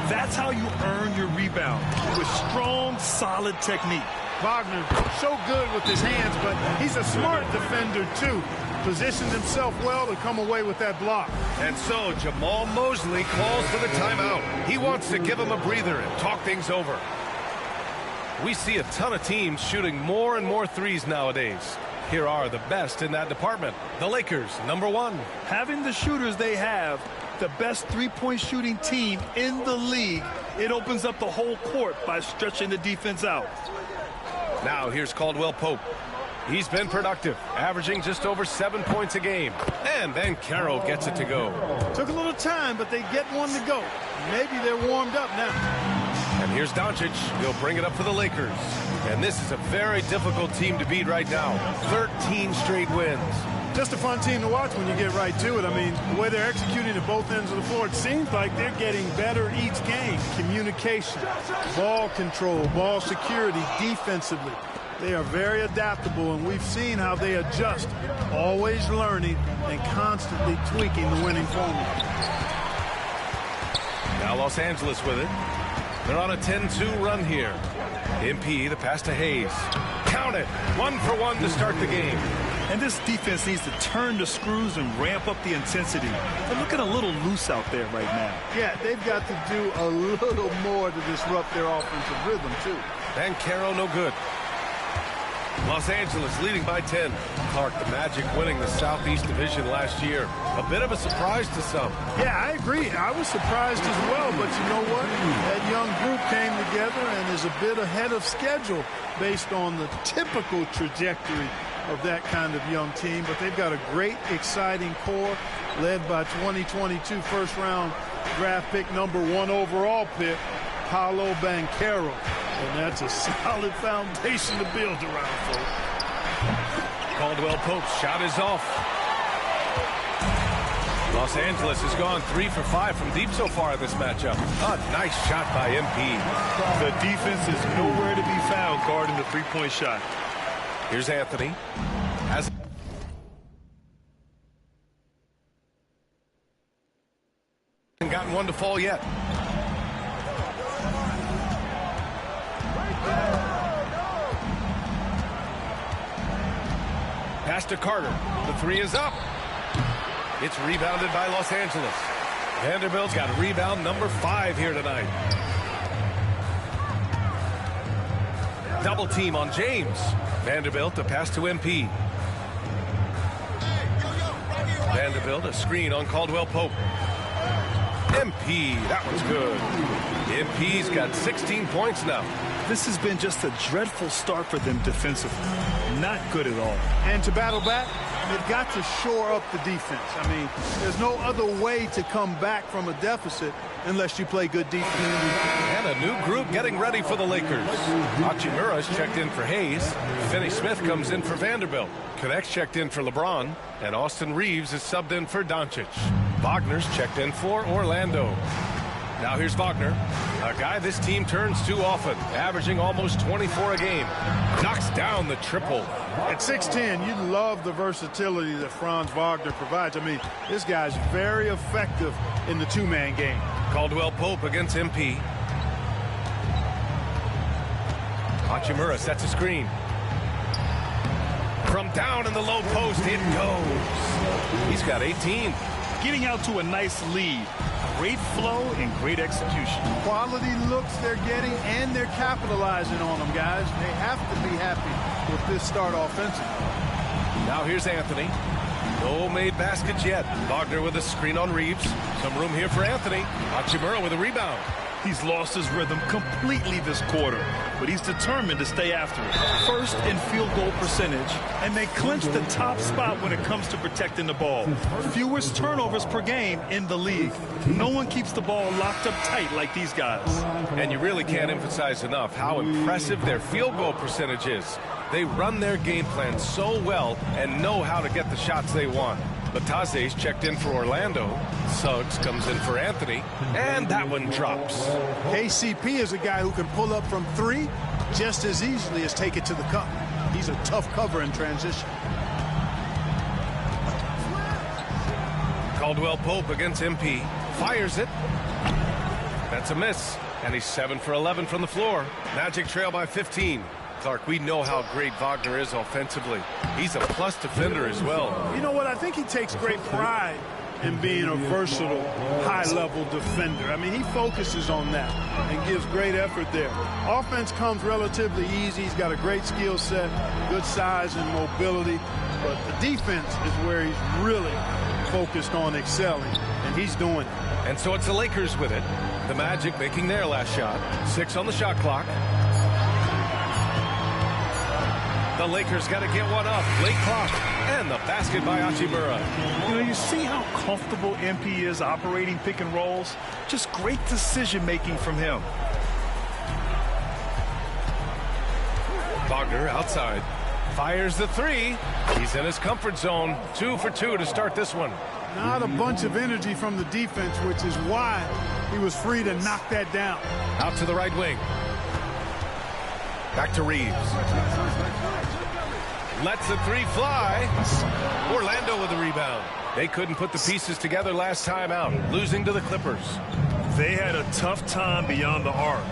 That's how you earn your rebound, with strong, solid technique. Wagner, so good with his hands, but he's a smart defender, too. Positions himself well to come away with that block. And so Jamal Mosley calls for the timeout. He wants to give him a breather and talk things over. We see a ton of teams shooting more and more threes nowadays. Here are the best in that department. The Lakers, #1. Having the shooters they have, the best three-point shooting team in the league, it opens up the whole court by stretching the defense out. Now here's Caldwell Pope. He's been productive, averaging just over 7 points a game. And Banchero gets it to go. Took a little time, but they get one to go. Maybe they're warmed up now. And here's Doncic. He'll bring it up for the Lakers. And this is a very difficult team to beat right now. 13 straight wins. Just a fun team to watch when you get right to it. I mean, the way they're executing at both ends of the floor, it seems like they're getting better each game. Communication, ball control, ball security, defensively. They are very adaptable, and we've seen how they adjust, always learning and constantly tweaking the winning formula. Now Los Angeles with it. They're on a 10-2 run here. MP, the pass to Hayes. Count it. 1-for-1 to start the game. And this defense needs to turn the screws and ramp up the intensity. They're looking a little loose out there right now. Yeah, they've got to do a little more to disrupt their offensive rhythm, too. And Caro no good. Los Angeles leading by 10. Clark, the Magic winning the Southeast Division last year. A bit of a surprise to some. Yeah, I agree. I was surprised as well, but you know what? That young group came together and is a bit ahead of schedule based on the typical trajectory of that kind of young team. But they've got a great, exciting core led by 2022 first-round draft pick, #1 overall pick, Paolo Banchero. And that's a solid foundation to build around, folks. Caldwell Pope's shot is off. Los Angeles has gone 3 for 5 from deep so far in this matchup. A nice shot by MP. The defense is nowhere to be found guarding the three-point shot. Here's Anthony. Hasn't gotten one to fall yet. Pass to Carter. The three is up. It's rebounded by Los Angeles. Vanderbilt's got rebound #5 here tonight. Double team on James. Vanderbilt, a pass to MP. Vanderbilt, a screen on Caldwell Pope. MP, that one's good. MP's got 16 points now. This has been just a dreadful start for them defensively. Not good at all. And to battle back, they've got to shore up the defense. I mean, there's no other way to come back from a deficit unless you play good defense. And a new group getting ready for the Lakers. Hachimura's checked in for Hayes. Finney Smith comes in for Vanderbilt. Connect's checked in for LeBron. And Austin Reeves is subbed in for Doncic. Wagner's checked in for Orlando. Now here's Wagner, a guy this team turns to often, averaging almost 24 a game. Knocks down the triple. At 6'10", you love the versatility that Franz Wagner provides. I mean, this guy's very effective in the two-man game. Caldwell Pope against MP. Hachimura sets a screen. From down in the low post, it goes. He's got 18. Getting out to a nice lead. Great flow and great execution. Quality looks they're getting, and they're capitalizing on them, guys. They have to be happy with this start offensively. Now here's Anthony. No made baskets yet. Wagner with a screen on Reeves. Some room here for Anthony. Hachimura with a rebound. He's lost his rhythm completely this quarter, but he's determined to stay after it. First in field goal percentage, and they clinch the top spot when it comes to protecting the ball. Fewest turnovers per game in the league. No one keeps the ball locked up tight like these guys. And you really can't emphasize enough how impressive their field goal percentage is. They run their game plan so well and know how to get the shots they want. Batase's checked in for Orlando. Suggs comes in for Anthony, and that one drops. KCP is a guy who can pull up from 3 just as easily as take it to the cup. He's a tough cover in transition. Caldwell Pope against MP. Fires it. That's a miss. And he's 7 for 11 from the floor. Magic trail by 15. Clark, we know how great Wagner is offensively. He's a plus defender as well. You know what? I think he takes great pride in being a versatile, high-level defender. I mean, he focuses on that and gives great effort there. Offense comes relatively easy. He's got a great skill set, good size and mobility. But the defense is where he's really focused on excelling, and he's doing it. And so it's the Lakers with it. The Magic making their last shot. 6 on the shot clock. The Lakers got to get one up. Late clock. And the basket by Hachimura. You know, you see how comfortable MP is operating pick and rolls. Just great decision-making from him. Wagner outside. Fires the three. He's in his comfort zone. 2 for 2 to start this one. Not a bunch of energy from the defense, which is why he was free to knock that down. Out to the right wing. Back to Reeves. Lets the three fly. Orlando with the rebound. They couldn't put the pieces together last time out, losing to the Clippers. They had a tough time beyond the arc.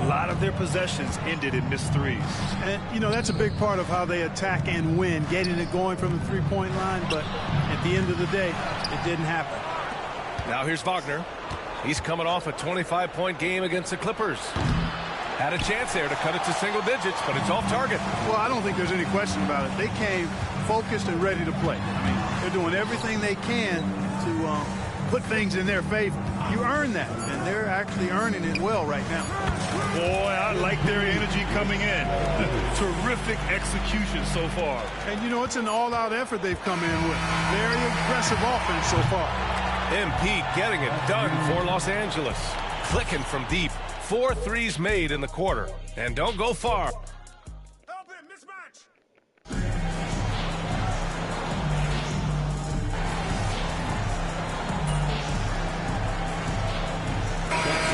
A lot of their possessions ended in missed threes. And, you know, that's a big part of how they attack and win, getting it going from the three-point line. But at the end of the day, it didn't happen. Now here's Wagner. He's coming off a 25-point game against the Clippers. Had a chance there to cut it to single digits, but it's off target. Well, I don't think there's any question about it. They came focused and ready to play. I mean, they're doing everything they can to put things in their favor. You earn that, and they're actually earning it well right now. Boy, I like their energy coming in. Terrific execution so far. And, you know, it's an all-out effort they've come in with. Very aggressive offense so far. MP getting it done for Los Angeles. Clicking from deep. 4 threes made in the quarter. And don't go far. Help him, mismatch.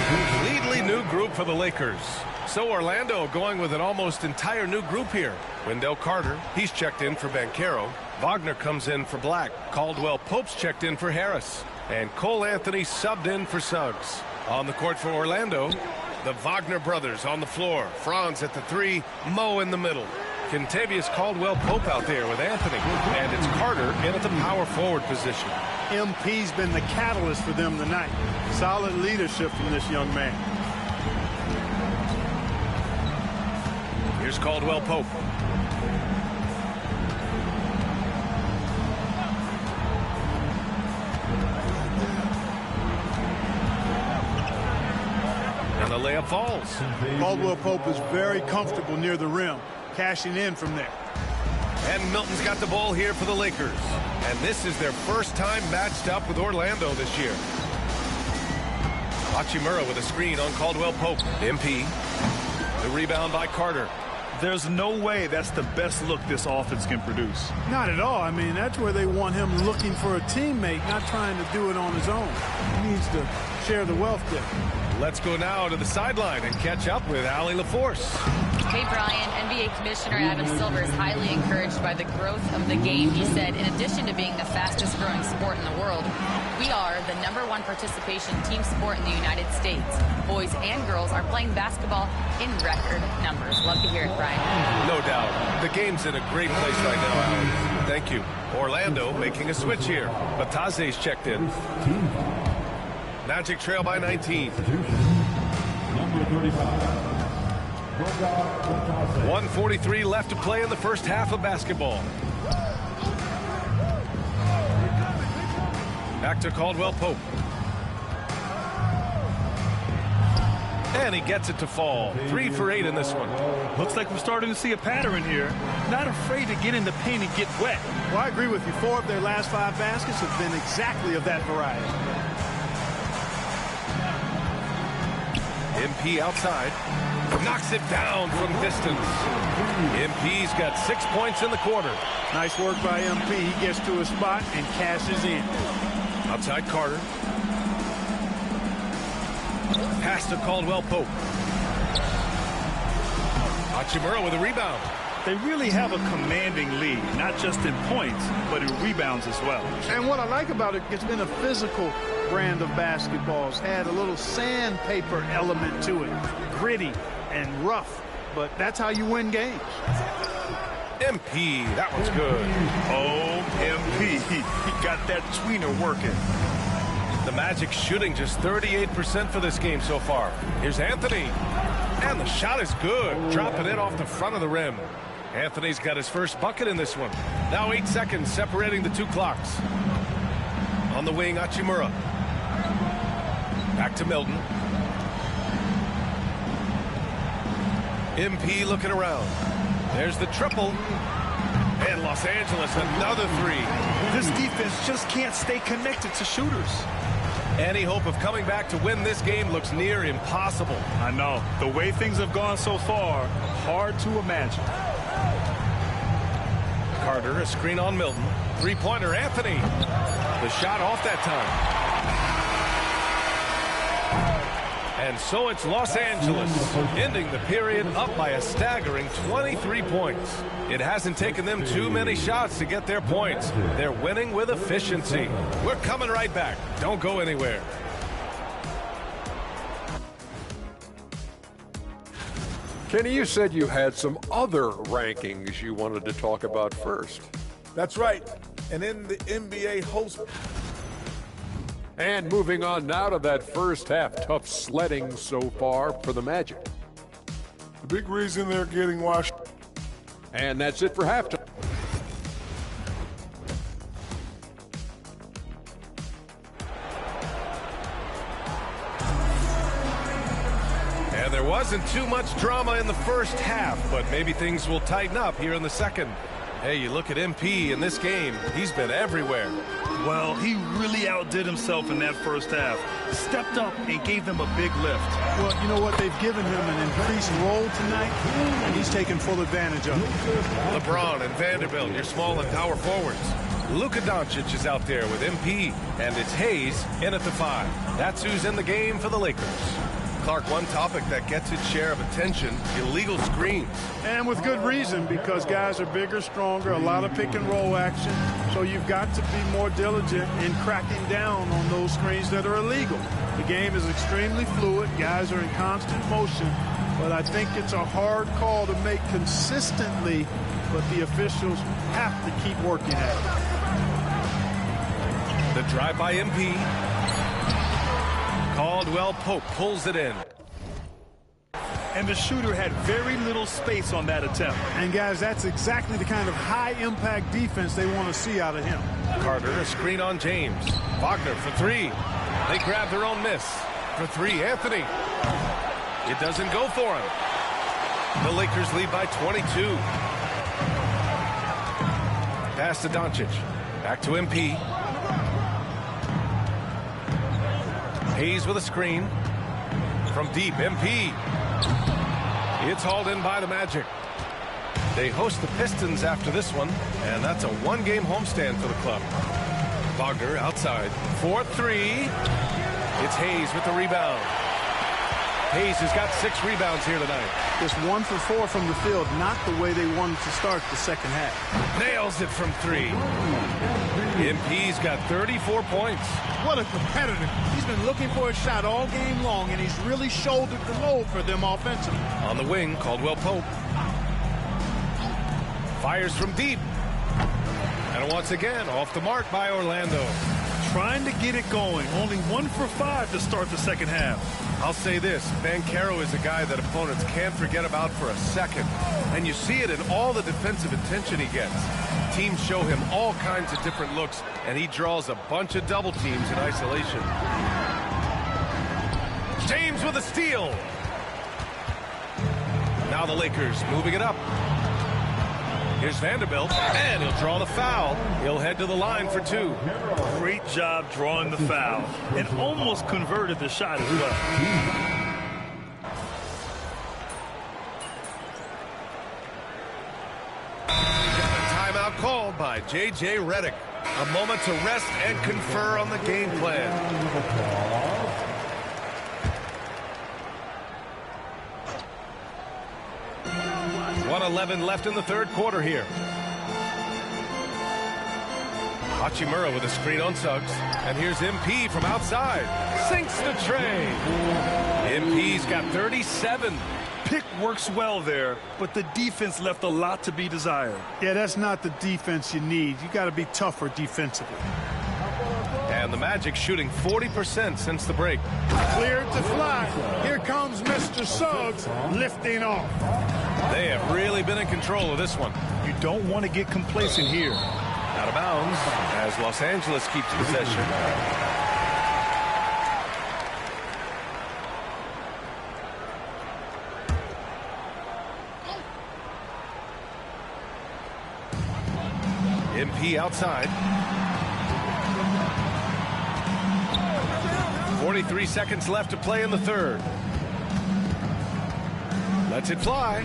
Completely new group for the Lakers. So Orlando going with an almost entire new group here. Wendell Carter, he's checked in for Banchero. Wagner comes in for Black. Caldwell Pope's checked in for Harris. And Cole Anthony subbed in for Suggs. On the court for Orlando, the Wagner brothers on the floor. Franz at the three, Mo in the middle. Kentavious Caldwell-Pope out there with Anthony. And it's Carter in at the power forward position. MP's been the catalyst for them tonight. Solid leadership from this young man. Here's Caldwell-Pope. And the layup falls. Caldwell-Pope is very comfortable near the rim, cashing in from there. And Milton's got the ball here for the Lakers. And this is their first time matched up with Orlando this year. Hachimura with a screen on Caldwell-Pope. MP. The rebound by Carter. There's no way that's the best look this offense can produce. Not at all. I mean, that's where they want him looking for a teammate, not trying to do it on his own. He needs to share the wealth there. Let's go now to the sideline and catch up with Allie LaForce. Hey, Brian. NBA Commissioner Adam Silver is highly encouraged by the growth of the game. He said, in addition to being the fastest growing sport in the world, we are the #1 participation team sport in the United States. Boys and girls are playing basketball in record numbers. Love to hear it, Brian. No doubt. The game's in a great place right now, Allie. Thank you. Orlando making a switch here. Bataze's checked in. Magic trail by 19. Number 35. 1:43 left to play in the first half of basketball. Back to Caldwell-Pope. And he gets it to fall. 3 for 8 in this one. Looks like we're starting to see a pattern here. Not afraid to get in the paint and get wet. Well, I agree with you. 4 of their last 5 baskets have been exactly of that variety. MP outside. Knocks it down from distance. MP's got 6 points in the quarter. Nice work by MP. He gets to a spot and cashes in. Outside Carter. Pass to Caldwell-Pope. Hachimura with a rebound. They really have a commanding lead, not just in points, but in rebounds as well. And what I like about it, it's been a physical brand of basketball. It's had a little sandpaper element to it. Gritty and rough, but that's how you win games. MP, that one's good. Oh, MP, he got that tweener working. The Magic shooting just 38% for this game so far. Here's Anthony. And the shot is good. Dropping it off the front of the rim. Anthony's got his first bucket in this one. Now 8 seconds separating the 2 clocks. On the wing, Hachimura. Back to Milton. MP looking around. There's the triple. And Los Angeles, another 3. This defense just can't stay connected to shooters. Any hope of coming back to win this game looks near impossible. I know. The way things have gone so far, hard to imagine. Carter, a screen on Milton. Three-pointer, Anthony. The shot off that time. And so it's Los Angeles, ending the period up by a staggering 23 points. It hasn't taken them too many shots to get their points. They're winning with efficiency. We're coming right back. Don't go anywhere. Kenny, you said you had some other rankings you wanted to talk about first. That's right. And in the NBA host. And moving on now to that first half. Tough sledding so far for the Magic. The big reason they're getting washed. And that's it for halftime. And there wasn't too much drama in the first half, but maybe things will tighten up here in the second. Hey, you look at MP in this game, he's been everywhere. Well, he really outdid himself in that first half. Stepped up and gave them a big lift. Well, you know what? They've given him an increased role tonight, and he's taken full advantage of it. LeBron and Vanderbilt, your small and power forwards. Luka Doncic is out there with MP, and it's Hayes in at the 5. That's who's in the game for the Lakers. Clark, one topic that gets its share of attention, illegal screens. And with good reason, because guys are bigger, stronger, a lot of pick and roll action. So you've got to be more diligent in cracking down on those screens that are illegal. The game is extremely fluid. Guys are in constant motion. But I think it's a hard call to make consistently, but the officials have to keep working at it. The drive by MP. Caldwell Pope pulls it in. And the shooter had very little space on that attempt. And guys, that's exactly the kind of high-impact defense they want to see out of him. Carter, a screen on James. Wagner for 3. They grab their own miss. For 3, Anthony. It doesn't go for him. The Lakers lead by 22. Pass to Doncic. Back to MP. Hayes with a screen. From deep, MP. It's hauled in by the Magic. They host the Pistons after this one, and that's a one-game homestand for the club. Wagner outside. 4-3. It's Hayes with the rebound. Hayes has got 6 rebounds here tonight. Just 1 for 4 from the field, not the way they wanted to start the second half. Nails it from 3. MP's got 34 points. What a competitor. He's been looking for a shot all game long, and he's really shouldered the load for them offensively. On the wing, Caldwell Pope. Fires from deep. And once again, off the mark by Orlando. Trying to get it going. Only 1 for 5 to start the second half. I'll say this, Banchero is a guy that opponents can't forget about for a second. And you see it in all the defensive attention he gets. Teams show him all kinds of different looks, and he draws a bunch of double teams in isolation. James with a steal. Now the Lakers moving it up. Here's Vanderbilt, and he'll draw the foul. He'll head to the line for 2. Great job drawing the foul, and almost converted the shot as well. Timeout called by J.J. Redick. A moment to rest and confer on the game plan. 1:11 left in the third quarter here. Hachimura with a screen on Suggs. And here's MP from outside. Sinks the tray. MP's got 37. Pick works well there, but the defense left a lot to be desired. Yeah, that's not the defense you need. You got to be tougher defensively. And the Magic shooting 40% since the break. Cleared to fly. Here comes Mr. Suggs lifting off. They have really been in control of this one. You don't want to get complacent here. Out of bounds as Los Angeles keeps possession. MP outside. 43 seconds left to play in the third. Lets it fly.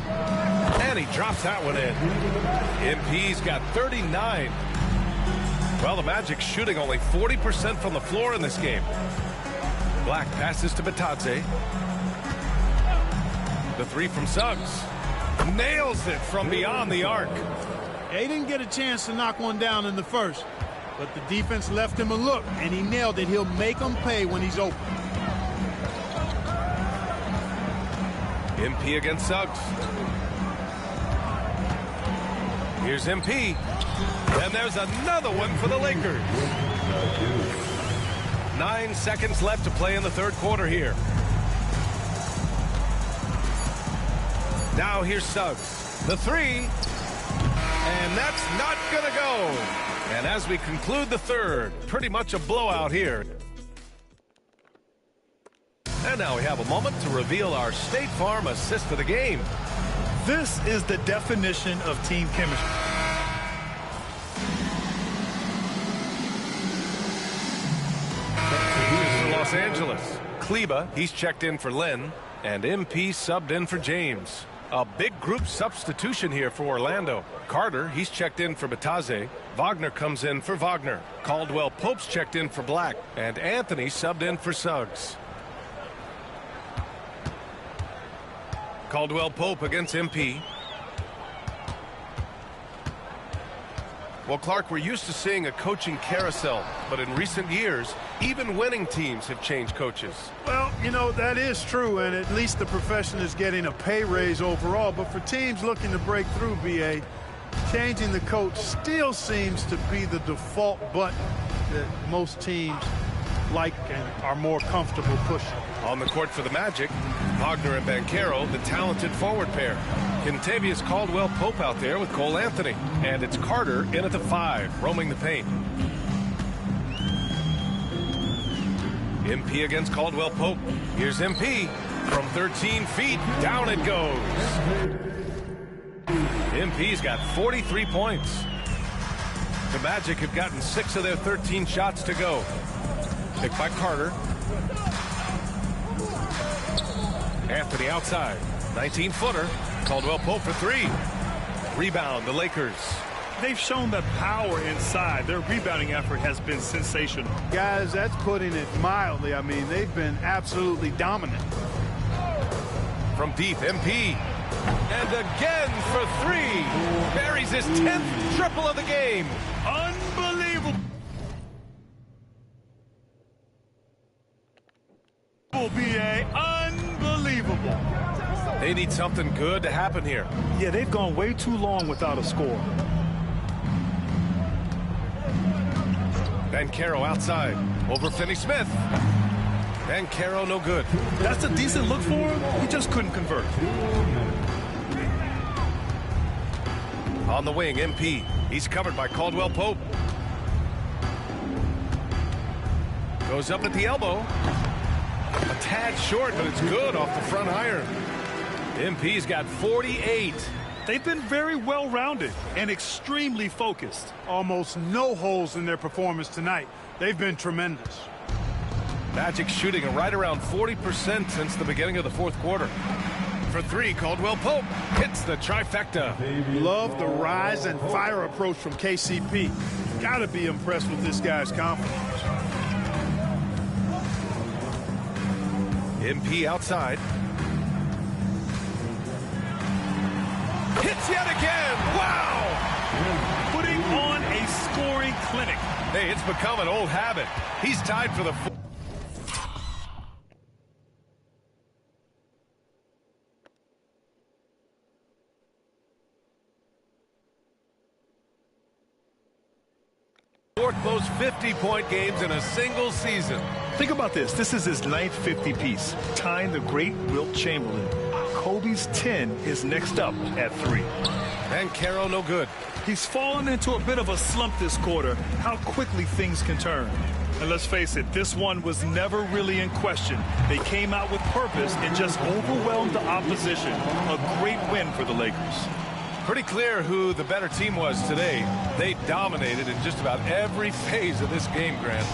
And he drops that one in. MP's got 39. Well, the Magic shooting only 40% from the floor in this game. Black passes to Bitadze. The three from Suggs. Nails it from beyond the arc. They didn't get a chance to knock one down in the first, but the defense left him a look, and he nailed it. He'll make them pay when he's open. MP against Suggs. Here's MP. And there's another one for the Lakers. 9 seconds left to play in the third quarter here. Now here's Suggs. The three. And that's not going to go. And as we conclude the third, pretty much a blowout here. And now we have a moment to reveal our State Farm assist of the game. This is the definition of team chemistry. Here's for Los Angeles. Kleba, he's checked in for Len. And MP subbed in for James. A big group substitution here for Orlando. Carter, he's checked in for Bitadze. Wagner comes in for Wagner. Caldwell Pope's checked in for Black. And Anthony subbed in for Suggs. Caldwell Pope against MP. Well, Clark, we're used to seeing a coaching carousel, but in recent years, even winning teams have changed coaches. Well, you know, that is true, and at least the profession is getting a pay raise overall. But for teams looking to break through, BA, changing the coach still seems to be the default button that most teams like and are more comfortable pushing. On the court for the Magic, Wagner and Banchero, the talented forward pair. Kentavious Caldwell Pope out there with Cole Anthony. And it's Carter in at the 5, roaming the paint. MP against Caldwell Pope. Here's MP. From 13 feet, down it goes. MP's got 43 points. The Magic have gotten 6 of their 13 shots to go. Picked by Carter. Anthony outside. 19-footer. Caldwell Pope for 3. Rebound, the Lakers. They've shown the power inside. Their rebounding effort has been sensational. Guys, that's putting it mildly. I mean, they've been absolutely dominant. From deep, MP. And again for 3. Buries his 10th triple of the game. Unbelievable. BA, unbelievable. They need something good to happen here. Yeah, they've gone way too long without a score. Banchero outside. Over Finney-Smith. Banchero no good. That's a decent look for him. He just couldn't convert. On the wing, MP. He's covered by Caldwell Pope. Goes up at the elbow. A tad short, but it's good off the front iron. MP's got 48. They've been very well-rounded and extremely focused. Almost no holes in their performance tonight. They've been tremendous. Magic shooting right around 40% since the beginning of the fourth quarter. For 3, Caldwell Pope hits the trifecta. Love the rise and fire approach from KCP. Got to be impressed with this guy's confidence. MP outside. Hits yet again. Wow! Putting on a scoring clinic. Hey, it's become an old habit. He's tied for the fourth most 50-point games in a single season. Think about this. This is his 9th 50-piece, tying the great Wilt Chamberlain. Kobe's 10 is next up at 3. Banchero no good. He's fallen into a bit of a slump this quarter. How quickly things can turn. And let's face it, this one was never really in question. They came out with purpose and just overwhelmed the opposition. A great win for the Lakers. Pretty clear who the better team was today. They dominated in just about every phase of this game, Grant.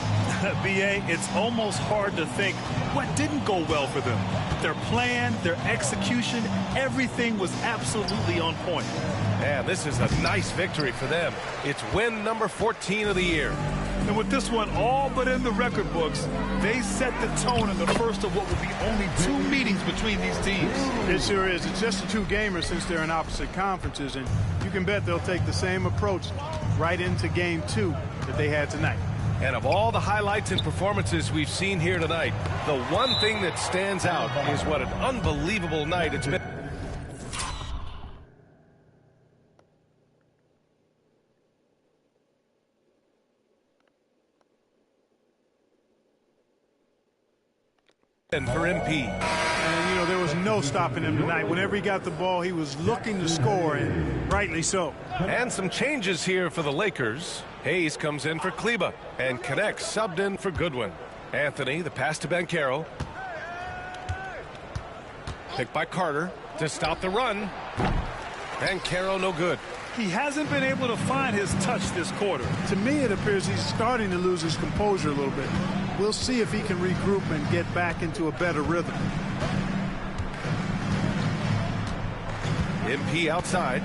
B.A., it's almost hard to think what didn't go well for them. Their plan, their execution, everything was absolutely on point. Man, this is a nice victory for them. It's win number 14 of the year. And with this one all but in the record books, they set the tone in the first of what will be only 2 meetings between these teams. It sure is. It's just a 2-gamer since they're in opposite conferences, and you can bet they'll take the same approach right into game 2 that they had tonight. And of all the highlights and performances we've seen here tonight, the one thing that stands out is what an unbelievable night it's been. And for MP. And, you know, there was no stopping him tonight. Whenever he got the ball, he was looking to score, and rightly so. And some changes here for the Lakers. Hayes comes in for Kleba, and connects subbed in for Goodwin. Anthony, the pass to Banchero. Picked by Carter to stop the run. Banchero no good. He hasn't been able to find his touch this quarter. To me, it appears he's starting to lose his composure a little bit. We'll see if he can regroup and get back into a better rhythm. MP outside.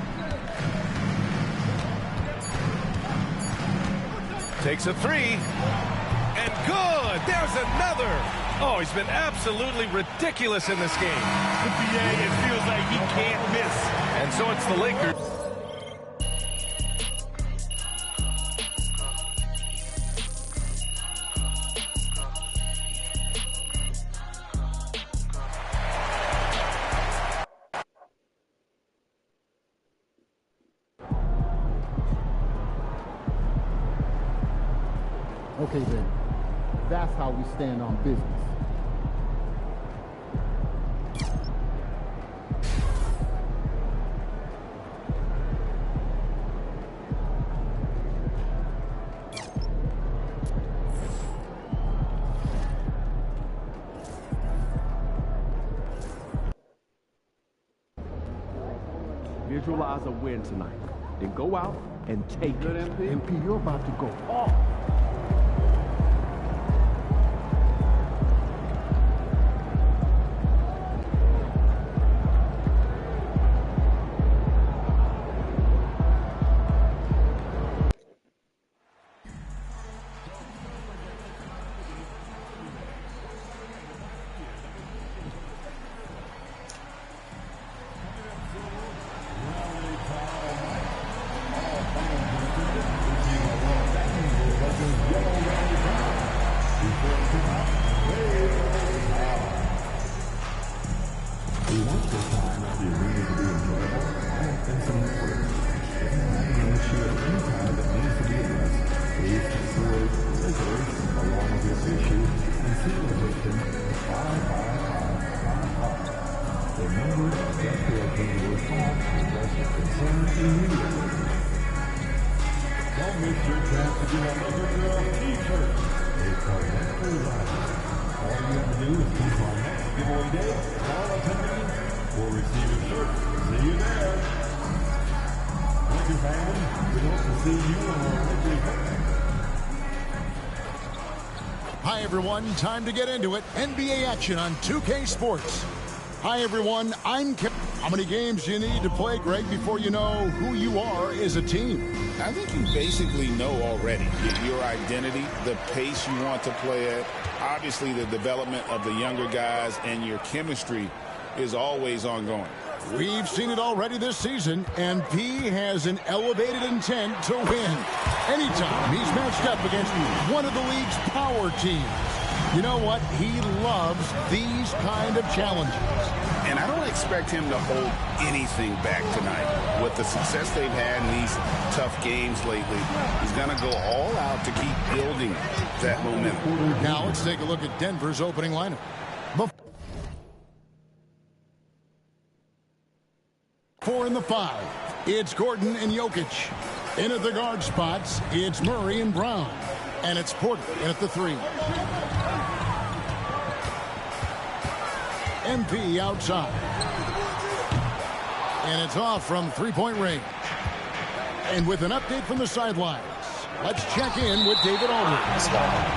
Takes a 3. And good! There's another! Oh, he's been absolutely ridiculous in this game. BA, it feels like he can't miss. And so it's the Lakers. Okay then, that's how we stand on business. Visualize a win tonight. Then go out and take it. MP, you're about to go off. Hi everyone, time to get into it. NBA action on 2K Sports. Hi everyone, I'm Kip. How many games do you need to play, Greg, before you know who you are as a team? I think you basically know already your identity, the pace you want to play at, obviously the development of the younger guys, and your chemistry is always ongoing. We've seen it already this season, and P has an elevated intent to win. Anytime he's matched up against one of the league's power teams. You know what? He loves these kind of challenges. And I don't expect him to hold anything back tonight. With the success they've had in these tough games lately, he's going to go all out to keep building that momentum. Now let's take a look at Denver's opening lineup. 4 in the 5. It's Gordon and Jokic. In at the guard spots, it's Murray and Brown. And it's Porter in at the 3. MP outside. And it's off from three-point range. And with an update from the sidelines, Let's check in with David Aldridge.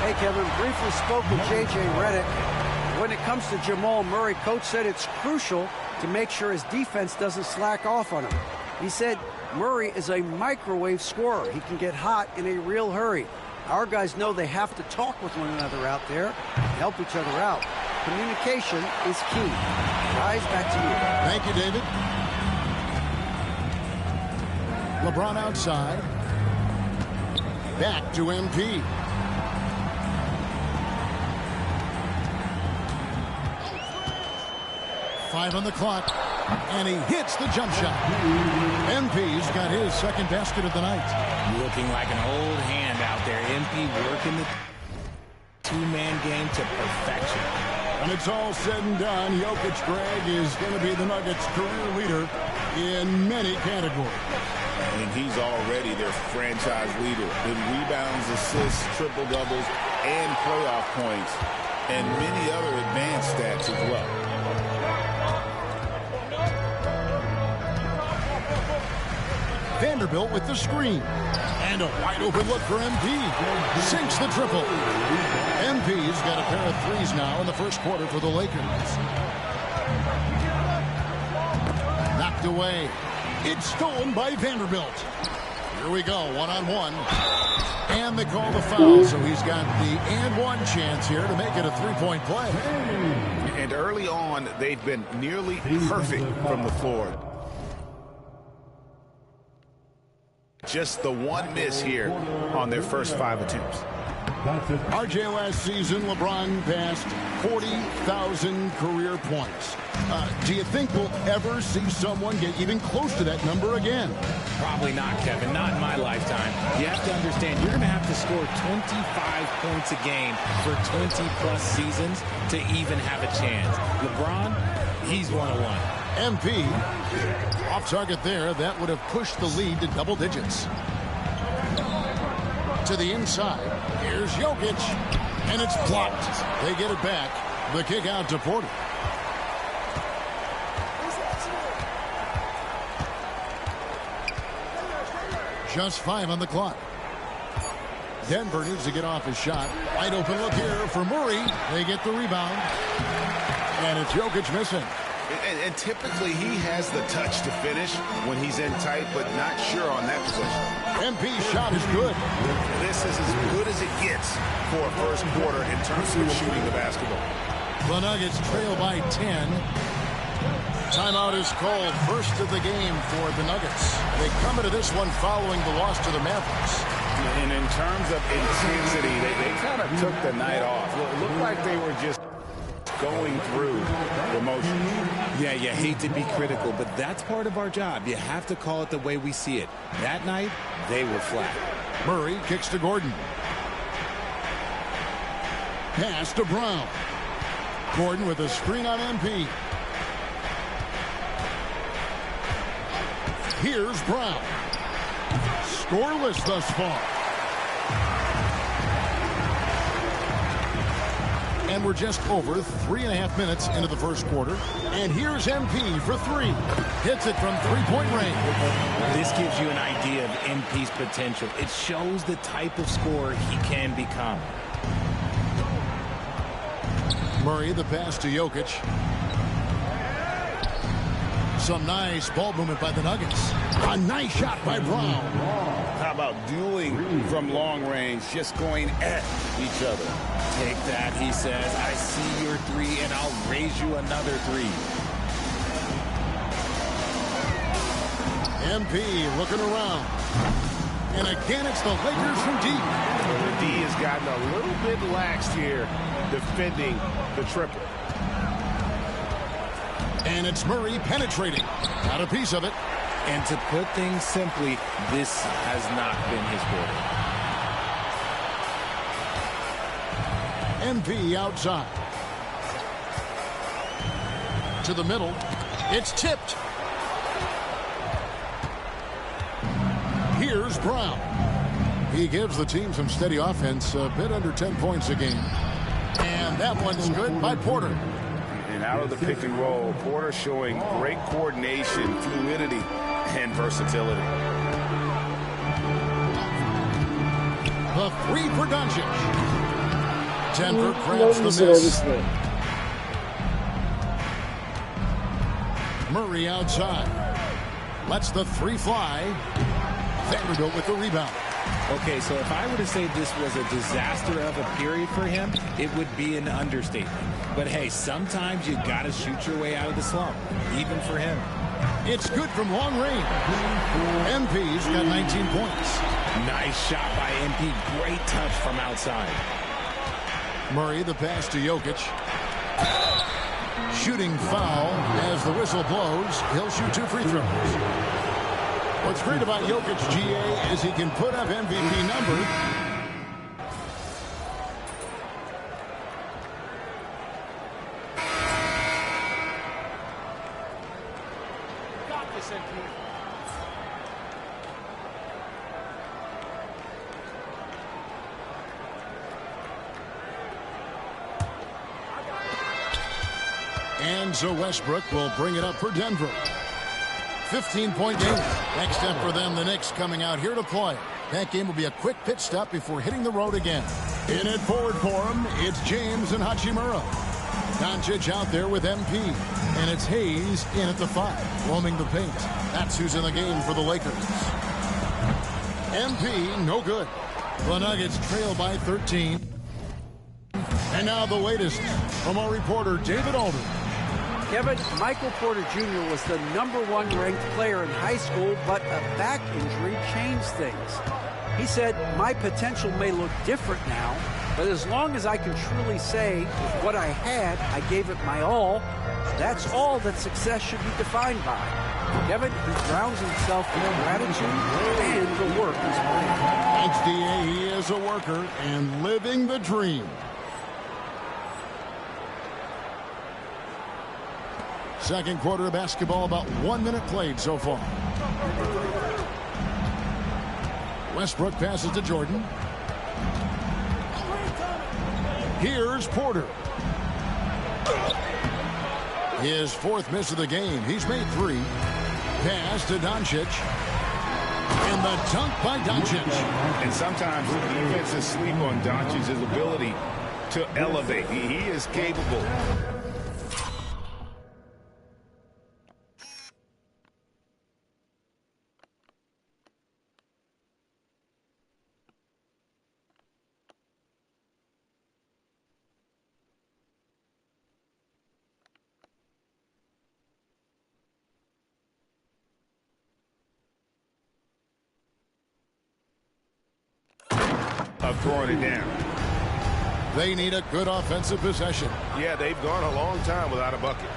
Hey, Kevin, briefly spoke with J.J. Redick. When it comes to Jamal Murray, coach said it's crucial to make sure his defense doesn't slack off on him. He said Murray is a microwave scorer. He can get hot in a real hurry. Our guys know they have to talk with one another out there and help each other out. Communication is key. Guys, back to you. Thank you, David. LeBron outside. Back to MP. Five on the clock, and he hits the jump shot. MP's got his second basket of the night. Looking like an old hand out there. MP working the two-man game to perfection. When it's all said and done, Jokic, Greg, is going to be the Nuggets' career leader in many categories. And he's already their franchise leader in rebounds, assists, triple-doubles, and playoff points, and many other advanced stats as well. Vanderbilt with the screen. And a wide open look for MP. Sinks the triple. MP's got a pair of threes now in the first quarter for the Lakers. Knocked away. It's stolen by Vanderbilt. Here we go, one-on-one. And they call the foul, so he's got the and-one chance here to make it a three-point play. And early on, they've been nearly perfect from the floor. Just the one miss here on their first 5 attempts. RJ, last season, LeBron passed 40,000 career points. Do you think we'll ever see someone get even close to that number again? Probably not, Kevin. Not in my lifetime. You have to understand, you're going to have to score 25 points a game for 20-plus seasons to even have a chance. LeBron, he's 101. MP off target there. That would have pushed the lead to double digits. To the inside. Here's Jokic. And it's blocked. They get it back. The kick out to Porter. Just 5 on the clock. Denver needs to get off his shot. Wide open look here for Murray. They get the rebound. And it's Jokic missing. And typically he has the touch to finish when he's in tight, but not sure on that possession. MP's shot is good. This is as good as it gets for a first quarter in terms of shooting the basketball. The Nuggets trail by 10. Timeout is called, first of the game for the Nuggets. They come into this one following the loss to the Mavericks. And in terms of intensity, they kind of took the night off. It looked like they were just going through the motions. Yeah, you hate to be critical, but that's part of our job. You have to call it the way we see it. That night, they were flat. Murray kicks to Gordon. Pass to Brown. Gordon with a screen on MP. Here's Brown. Scoreless thus far. And we're just over 3.5 minutes into the first quarter. And here's MP for 3. Hits it from three-point range. This gives you an idea of MP's potential. It shows the type of scorer he can become. Murray, the pass to Jokic. Some nice ball movement by the Nuggets. A nice shot by Brown. How about dueling from long range, just going at each other? Take that, he says. I see your 3, and I'll raise you another 3. MP looking around. And again, it's the Lakers from deep. The D has gotten a little bit laxed here defending the triple. And it's Murray penetrating. Got a piece of it. And to put things simply, this has not been his quarter. MP outside. To the middle. It's tipped. Here's Brown. He gives the team some steady offense, a bit under 10 points a game. And that one's good by Porter. And out of the pick and roll, Porter showing great coordination, fluidity, and versatility. three for Doncic. Denver grabs the miss. Murray outside. Lets the three fly. Vanderbilt with the rebound. Okay, so if I were to say this was a disaster of a period for him, it would be an understatement. But hey, sometimes you got to shoot your way out of the slump, even for him. It's good from long range. MP's got 19 points. Nice shot by MP. Great touch from outside. Murray, the pass to Jokic. Shooting foul as the whistle blows. He'll shoot 2 free throws. What's great about Jokic, GA, is he can put up MVP numbers. Got this, MP. And so Westbrook will bring it up for Denver. 15-point game. Next step for them, the Knicks coming out here to play. That game will be a quick pit stop before hitting the road again. In it forward for him, it's James and Hachimura. Doncic out there with MP. And it's Hayes in at the 5, roaming the paint. That's who's in the game for the Lakers. MP, no good. The Nuggets trail by 13. And now the latest from our reporter, David Aldridge. Kevin, Michael Porter Jr. was the #1 ranked player in high school, but a back injury changed things. He said, my potential may look different now, but as long as I can truly say with what I had, I gave it my all, that's all that success should be defined by. Kevin, he grounds himself in gratitude and the work he's put in. Thanks, D.A. He is a worker and living the dream. Second quarter of basketball, about 1 minute played so far. Westbrook passes to Jordan. Here's Porter. His 4th miss of the game. He's made 3. Pass to Doncic. And the dunk by Doncic. And sometimes defenses sleep on Doncic's ability to elevate. He is capable. Of throwing it down. They need a good offensive possession. Yeah, they've gone a long time without a bucket.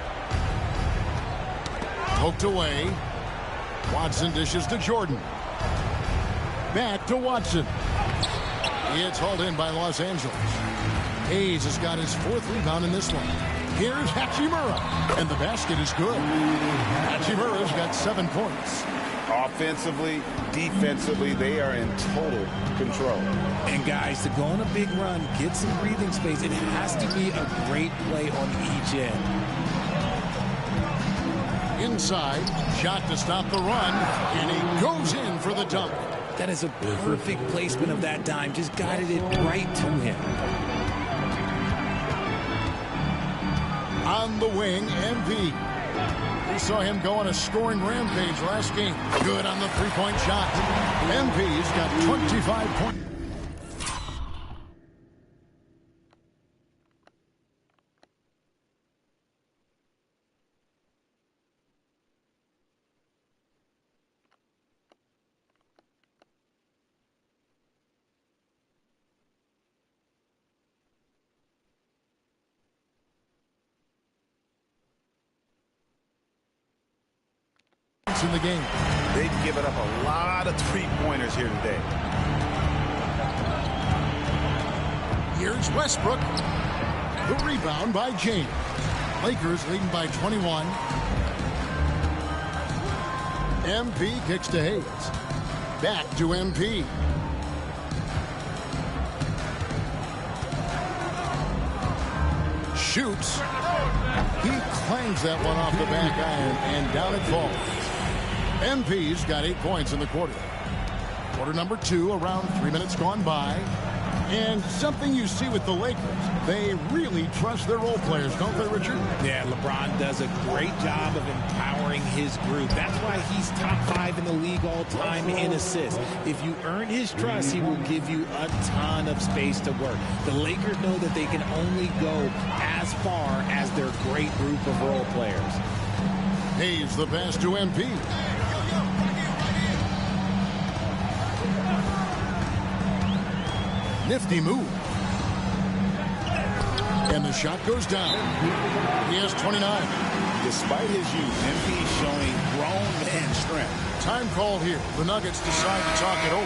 Poked away. Watson dishes to Jordan. Back to Watson. It's hauled in by Los Angeles. Hayes has got his 4th rebound in this one. Here's Hachimura. And the basket is good. Hachimura's got 7 points. Offensively, defensively, they are in total control. And guys, to go on a big run, get some breathing space, it has to be a great play on each end. Inside, shot to stop the run, and he goes in for the dunk. That is a perfect placement of that dime. Just guided it right to him. On the wing, MP. We saw him go on a scoring rampage last game. Good on the three-point shot. MP's got 25 points. In the game. They've given up a lot of three-pointers here today. Here's Westbrook. The rebound by James. Lakers leading by 21. MP kicks to Hayes. Back to MP. Shoots. He clangs that one off the back iron, and down it falls. MP's got 8 points in the quarter. Quarter number 2, around 3 minutes gone by. And something you see with the Lakers, they really trust their role players, don't they, Richard? Yeah, LeBron does a great job of empowering his group. That's why he's top 5 in the league all time in assists. If you earn his trust, he will give you a ton of space to work. The Lakers know that they can only go as far as their great group of role players. Hayes the pass to MP. Nifty move. And the shot goes down. He has 29. Despite his youth, MP showing grown man strength. Time called here. The Nuggets decide to talk it over.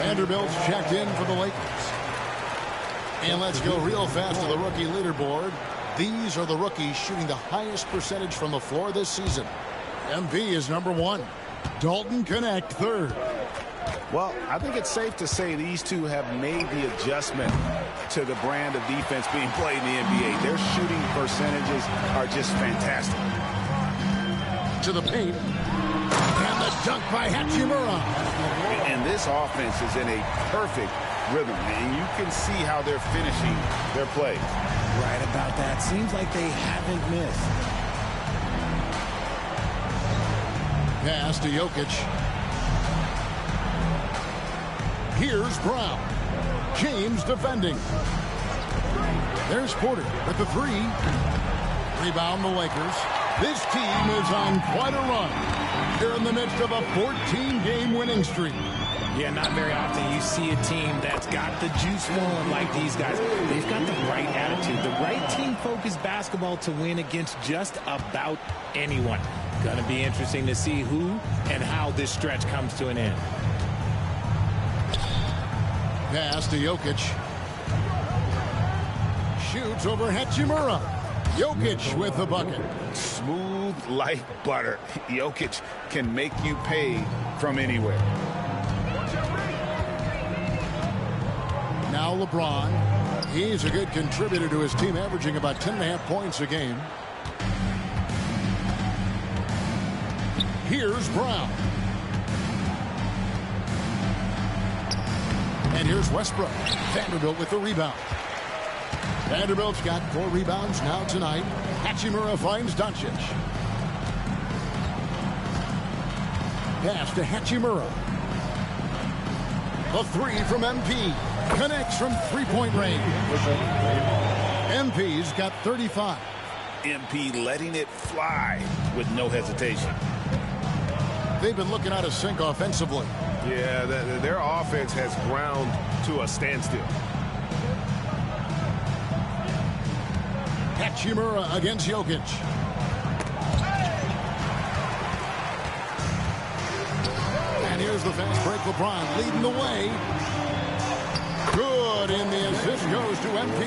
Vanderbilt's checked in for the Lakers. And let's go real fast to the rookie leaderboard. These are the rookies shooting the highest percentage from the floor this season. MP is number 1. Dalton Knecht third. Well, I think it's safe to say these two have made the adjustment to the brand of defense being played in the NBA. Their shooting percentages are just fantastic. To the paint. And the dunk by Hachimura. And this offense is in a perfect rhythm, and you can see how they're finishing their play. Right about that. Seems like they haven't missed. Pass to Jokic. Here's Brown. James defending. There's Porter with the 3. Rebound the Lakers. This team is on quite a run. They're in the midst of a 14-game winning streak. Yeah, not very often you see a team that's got the juice flowing like these guys. They've got the right attitude, the right team-focused basketball to win against just about anyone. Going to be interesting to see who and how this stretch comes to an end. Pass to Jokic. Shoots over Hachimura. Jokic with the bucket. Smooth like butter. Jokic can make you pay from anywhere. Now LeBron. He's a good contributor to his team, averaging about 10.5 points a game. Here's Brown. And here's Westbrook. Vanderbilt with the rebound. Vanderbilt's got 4 rebounds now tonight. Hachimura finds Doncic. Pass to Hachimura. The 3 from MP. Connects from 3-point range. MP's got 35. MP letting it fly with no hesitation. They've been looking out of sync offensively. Yeah, their offense has ground to a standstill. Hachimura against Jokic. And here's the fast break. LeBron leading the way. Good, and the assist goes to MP.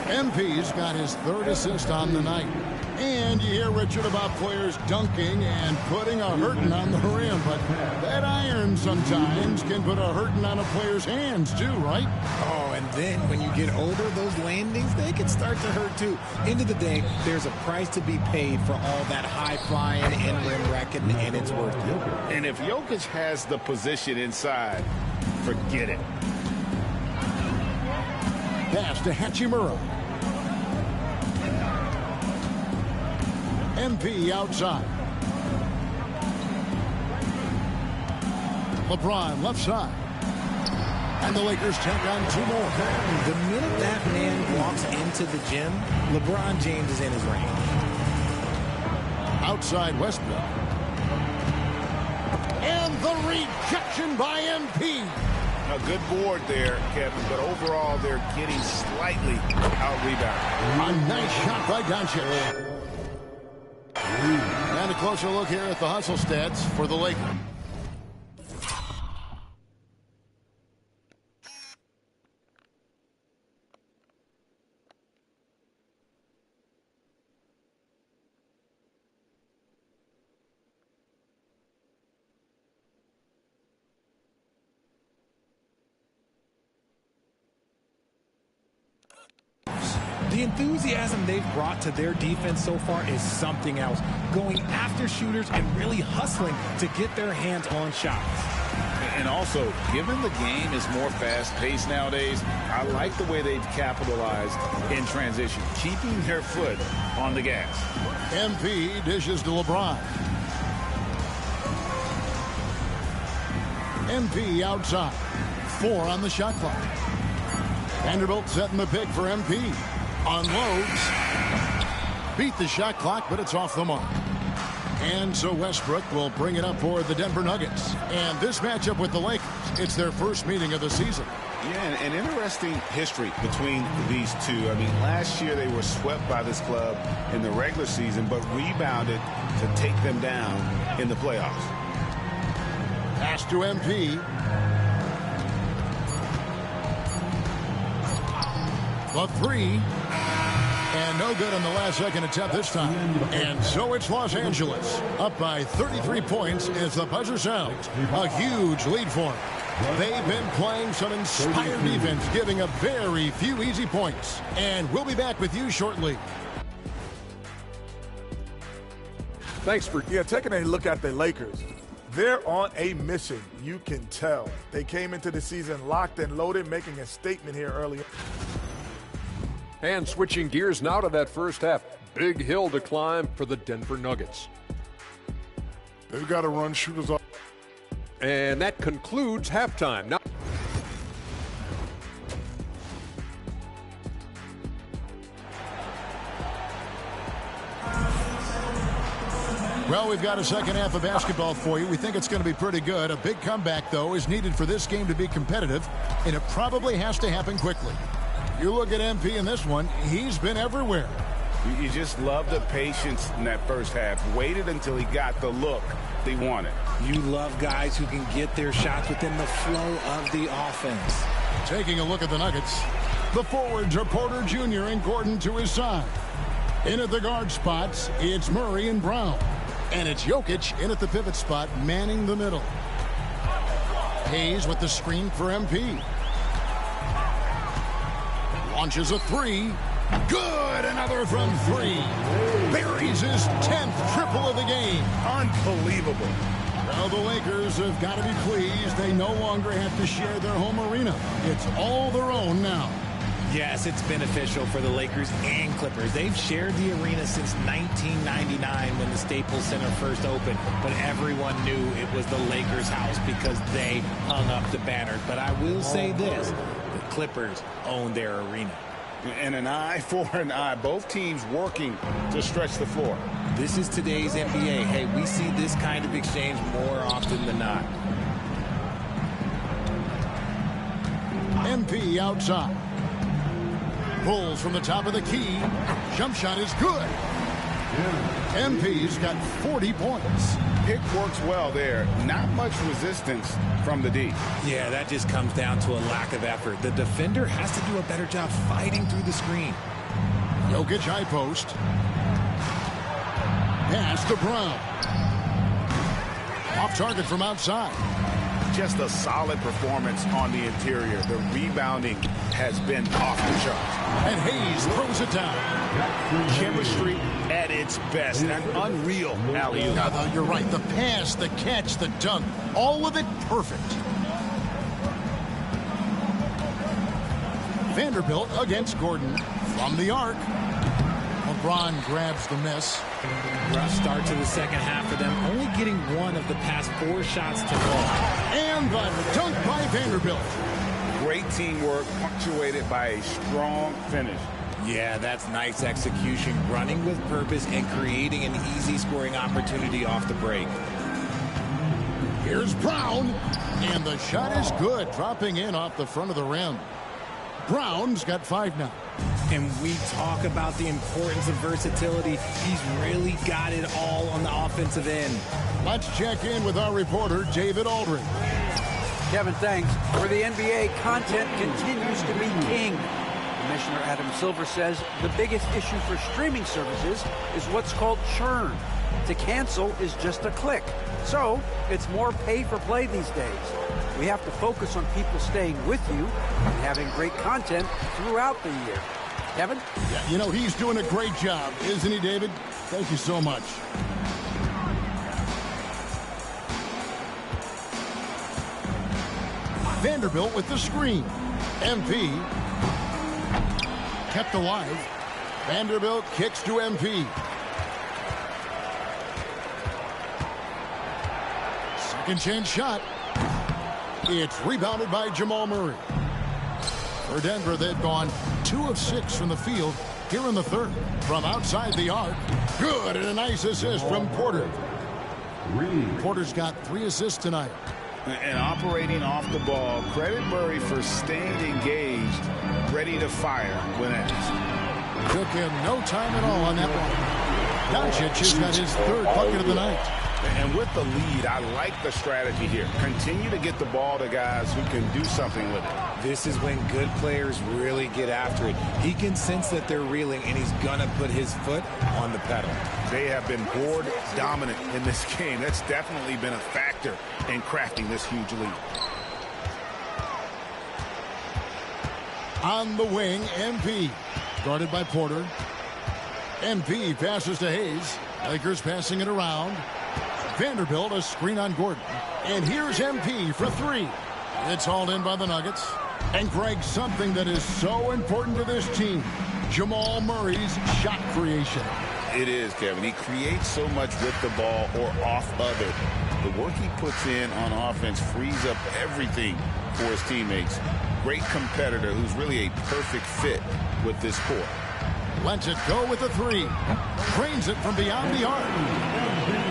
MP's got his 3rd assist on the night. And you hear, Richard, about players dunking and putting a hurting on the rim. But that iron sometimes can put a hurting on a player's hands, too, right? Oh, and then when you get older, those landings, they can start to hurt, too. End of the day, there's a price to be paid for all that high-flying and rim wrecking, and it's worth it. And if Jokic has the position inside, forget it. Pass to Hachimura. MP outside. LeBron left side. And the Lakers check on 2 more. The minute that man walks into the gym, LeBron James is in his range. Outside Westbrook. And the rejection by MP. A good board there, Kevin, but overall they're getting slightly out-rebounded. A nice shot by Doncic. And a closer look here at the hustle stats for the Lakers. The enthusiasm they've brought to their defense so far is something else. Going after shooters and really hustling to get their hands on shots. And also, given the game is more fast-paced nowadays, I like the way they've capitalized in transition, keeping their foot on the gas. MP dishes to LeBron. MP outside. 4 on the shot clock. Vanderbilt setting the pick for MP. Unloads. Beat the shot clock, but it's off the mark. And so Westbrook will bring it up for the Denver Nuggets. And this matchup with the Lakers, it's their first meeting of the season. Yeah, an interesting history between these two. I mean, last year they were swept by this club in the regular season, but rebounded to take them down in the playoffs. Pass to MP. The 3. And no good on the last second attempt this time. And so it's Los Angeles up by 33 points as the buzzer sounds. A huge lead for them. They've been playing some inspired defense, giving up very few easy points. And we'll be back with you shortly. Thanks for taking a look at the Lakers. They're on a mission. You can tell. They came into the season locked and loaded, making a statement here earlier. And switching gears now to that first half. Big hill to climb for the Denver Nuggets. They've got to run shooters off. And that concludes halftime. Now, well, we've got a second half of basketball for you. We think it's going to be pretty good. A big comeback, though, is needed for this game to be competitive, and it probably has to happen quickly. You look at MP in this one, he's been everywhere. You just love the patience in that first half. Waited until he got the look they wanted. You love guys who can get their shots within the flow of the offense. Taking a look at the Nuggets, the forwards are Porter Jr. and Gordon to his side. In at the guard spots, it's Murray and Brown. And it's Jokic in at the pivot spot, manning the middle. Hayes with the screen for MP. Launches a 3. Good, another from 3. Buries his 10th triple of the game. Unbelievable. Well, the Lakers have got to be pleased. They no longer have to share their home arena. It's all their own now. Yes, it's beneficial for the Lakers and Clippers. They've shared the arena since 1999 when the Staples Center first opened, but everyone knew it was the Lakers' house because they hung up the banner. But I will say this, the Clippers own their arena. And an eye for an eye. Both teams working to stretch the floor. This is today's NBA. Hey, we see this kind of exchange more often than not. MP outside. Pulls from the top of the key. Jump shot is good. MP's got 40 points. Pick works well there. Not much resistance from the D. Yeah, that just comes down to a lack of effort. The defender has to do a better job fighting through the screen. Jokic high post. Pass to Brown. Off target from outside. Just a solid performance on the interior. The rebounding has been off the charts. And Hayes throws it down. Chemistry at its best. An unreal alley-oop. No, you're right. The pass, the catch, the dunk, all of it perfect. Vanderbilt against Gordon from the arc. LeBron grabs the miss. Rough start to the second half for them, only getting one of the past 4 shots to fall. And the dunk by Vanderbilt. Great teamwork punctuated by a strong finish. Yeah, that's nice execution, running with purpose and creating an easy scoring opportunity off the break. Here's Brown, and the shot is good, dropping in off the front of the rim. Brown's got 5 now. And we talk about the importance of versatility. He's really got it all on the offensive end. Let's check in with our reporter, David Aldridge. Kevin, thanks. For the NBA, content continues to be king. Commissioner Adam Silver says the biggest issue for streaming services is what's called churn. To cancel is just a click. So it's more pay for play these days. We have to focus on people staying with you and having great content throughout the year. Kevin? Yeah, you know, he's doing a great job, isn't he, David? Thank you so much. Vanderbilt with the screen. MP kept alive. Vanderbilt kicks to MP. Second chance shot. It's rebounded by Jamal Murray. For Denver, they've gone 2 of 6 from the field here in the third. From outside the arc, good, and a nice assist from Porter. Porter's got 3 assists tonight. And operating off the ball, credit Murray for staying engaged, ready to fire when asked. Took him no time at all on that one. Doncic has got his 3rd bucket of the night. And with the lead, I like the strategy here. Continue to get the ball to guys who can do something with it. This is when good players really get after it. He can sense that they're reeling, and he's going to put his foot on the pedal. They have been board dominant in this game. That's definitely been a factor in crafting this huge lead. On the wing, MP. Guarded by Porter. MP passes to Hayes. Lakers passing it around. Vanderbilt, a screen on Gordon. And here's MP for 3. It's hauled in by the Nuggets. And Greg, something that is so important to this team, Jamal Murray's shot creation. It is, Kevin. He creates so much with the ball or off of it. The work he puts in on offense frees up everything for his teammates. Great competitor who's really a perfect fit with this core. Lets it go with a 3. Drains it from beyond the arc.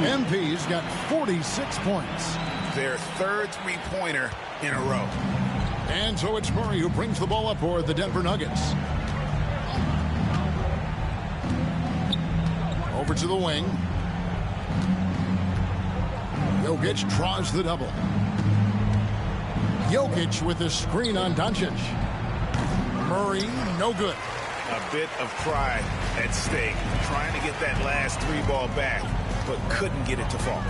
MP's got 46 points. Their 3rd three-pointer in a row. And so it's Murray who brings the ball up for the Denver Nuggets. Over to the wing. Jokic draws the double. Jokic with the screen on Doncic. Murray, no good. A bit of pride at stake. Trying to get that last 3 ball back, but couldn't get it to fall.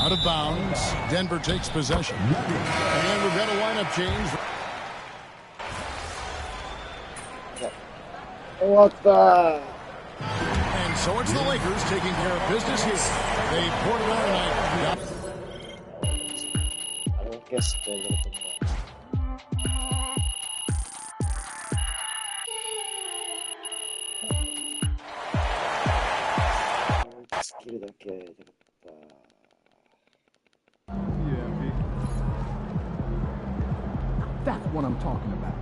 Out of bounds. Denver takes possession. And we've got a lineup change. And so it's the Lakers taking care of business here. They poured it on tonight. That's what I'm talking about.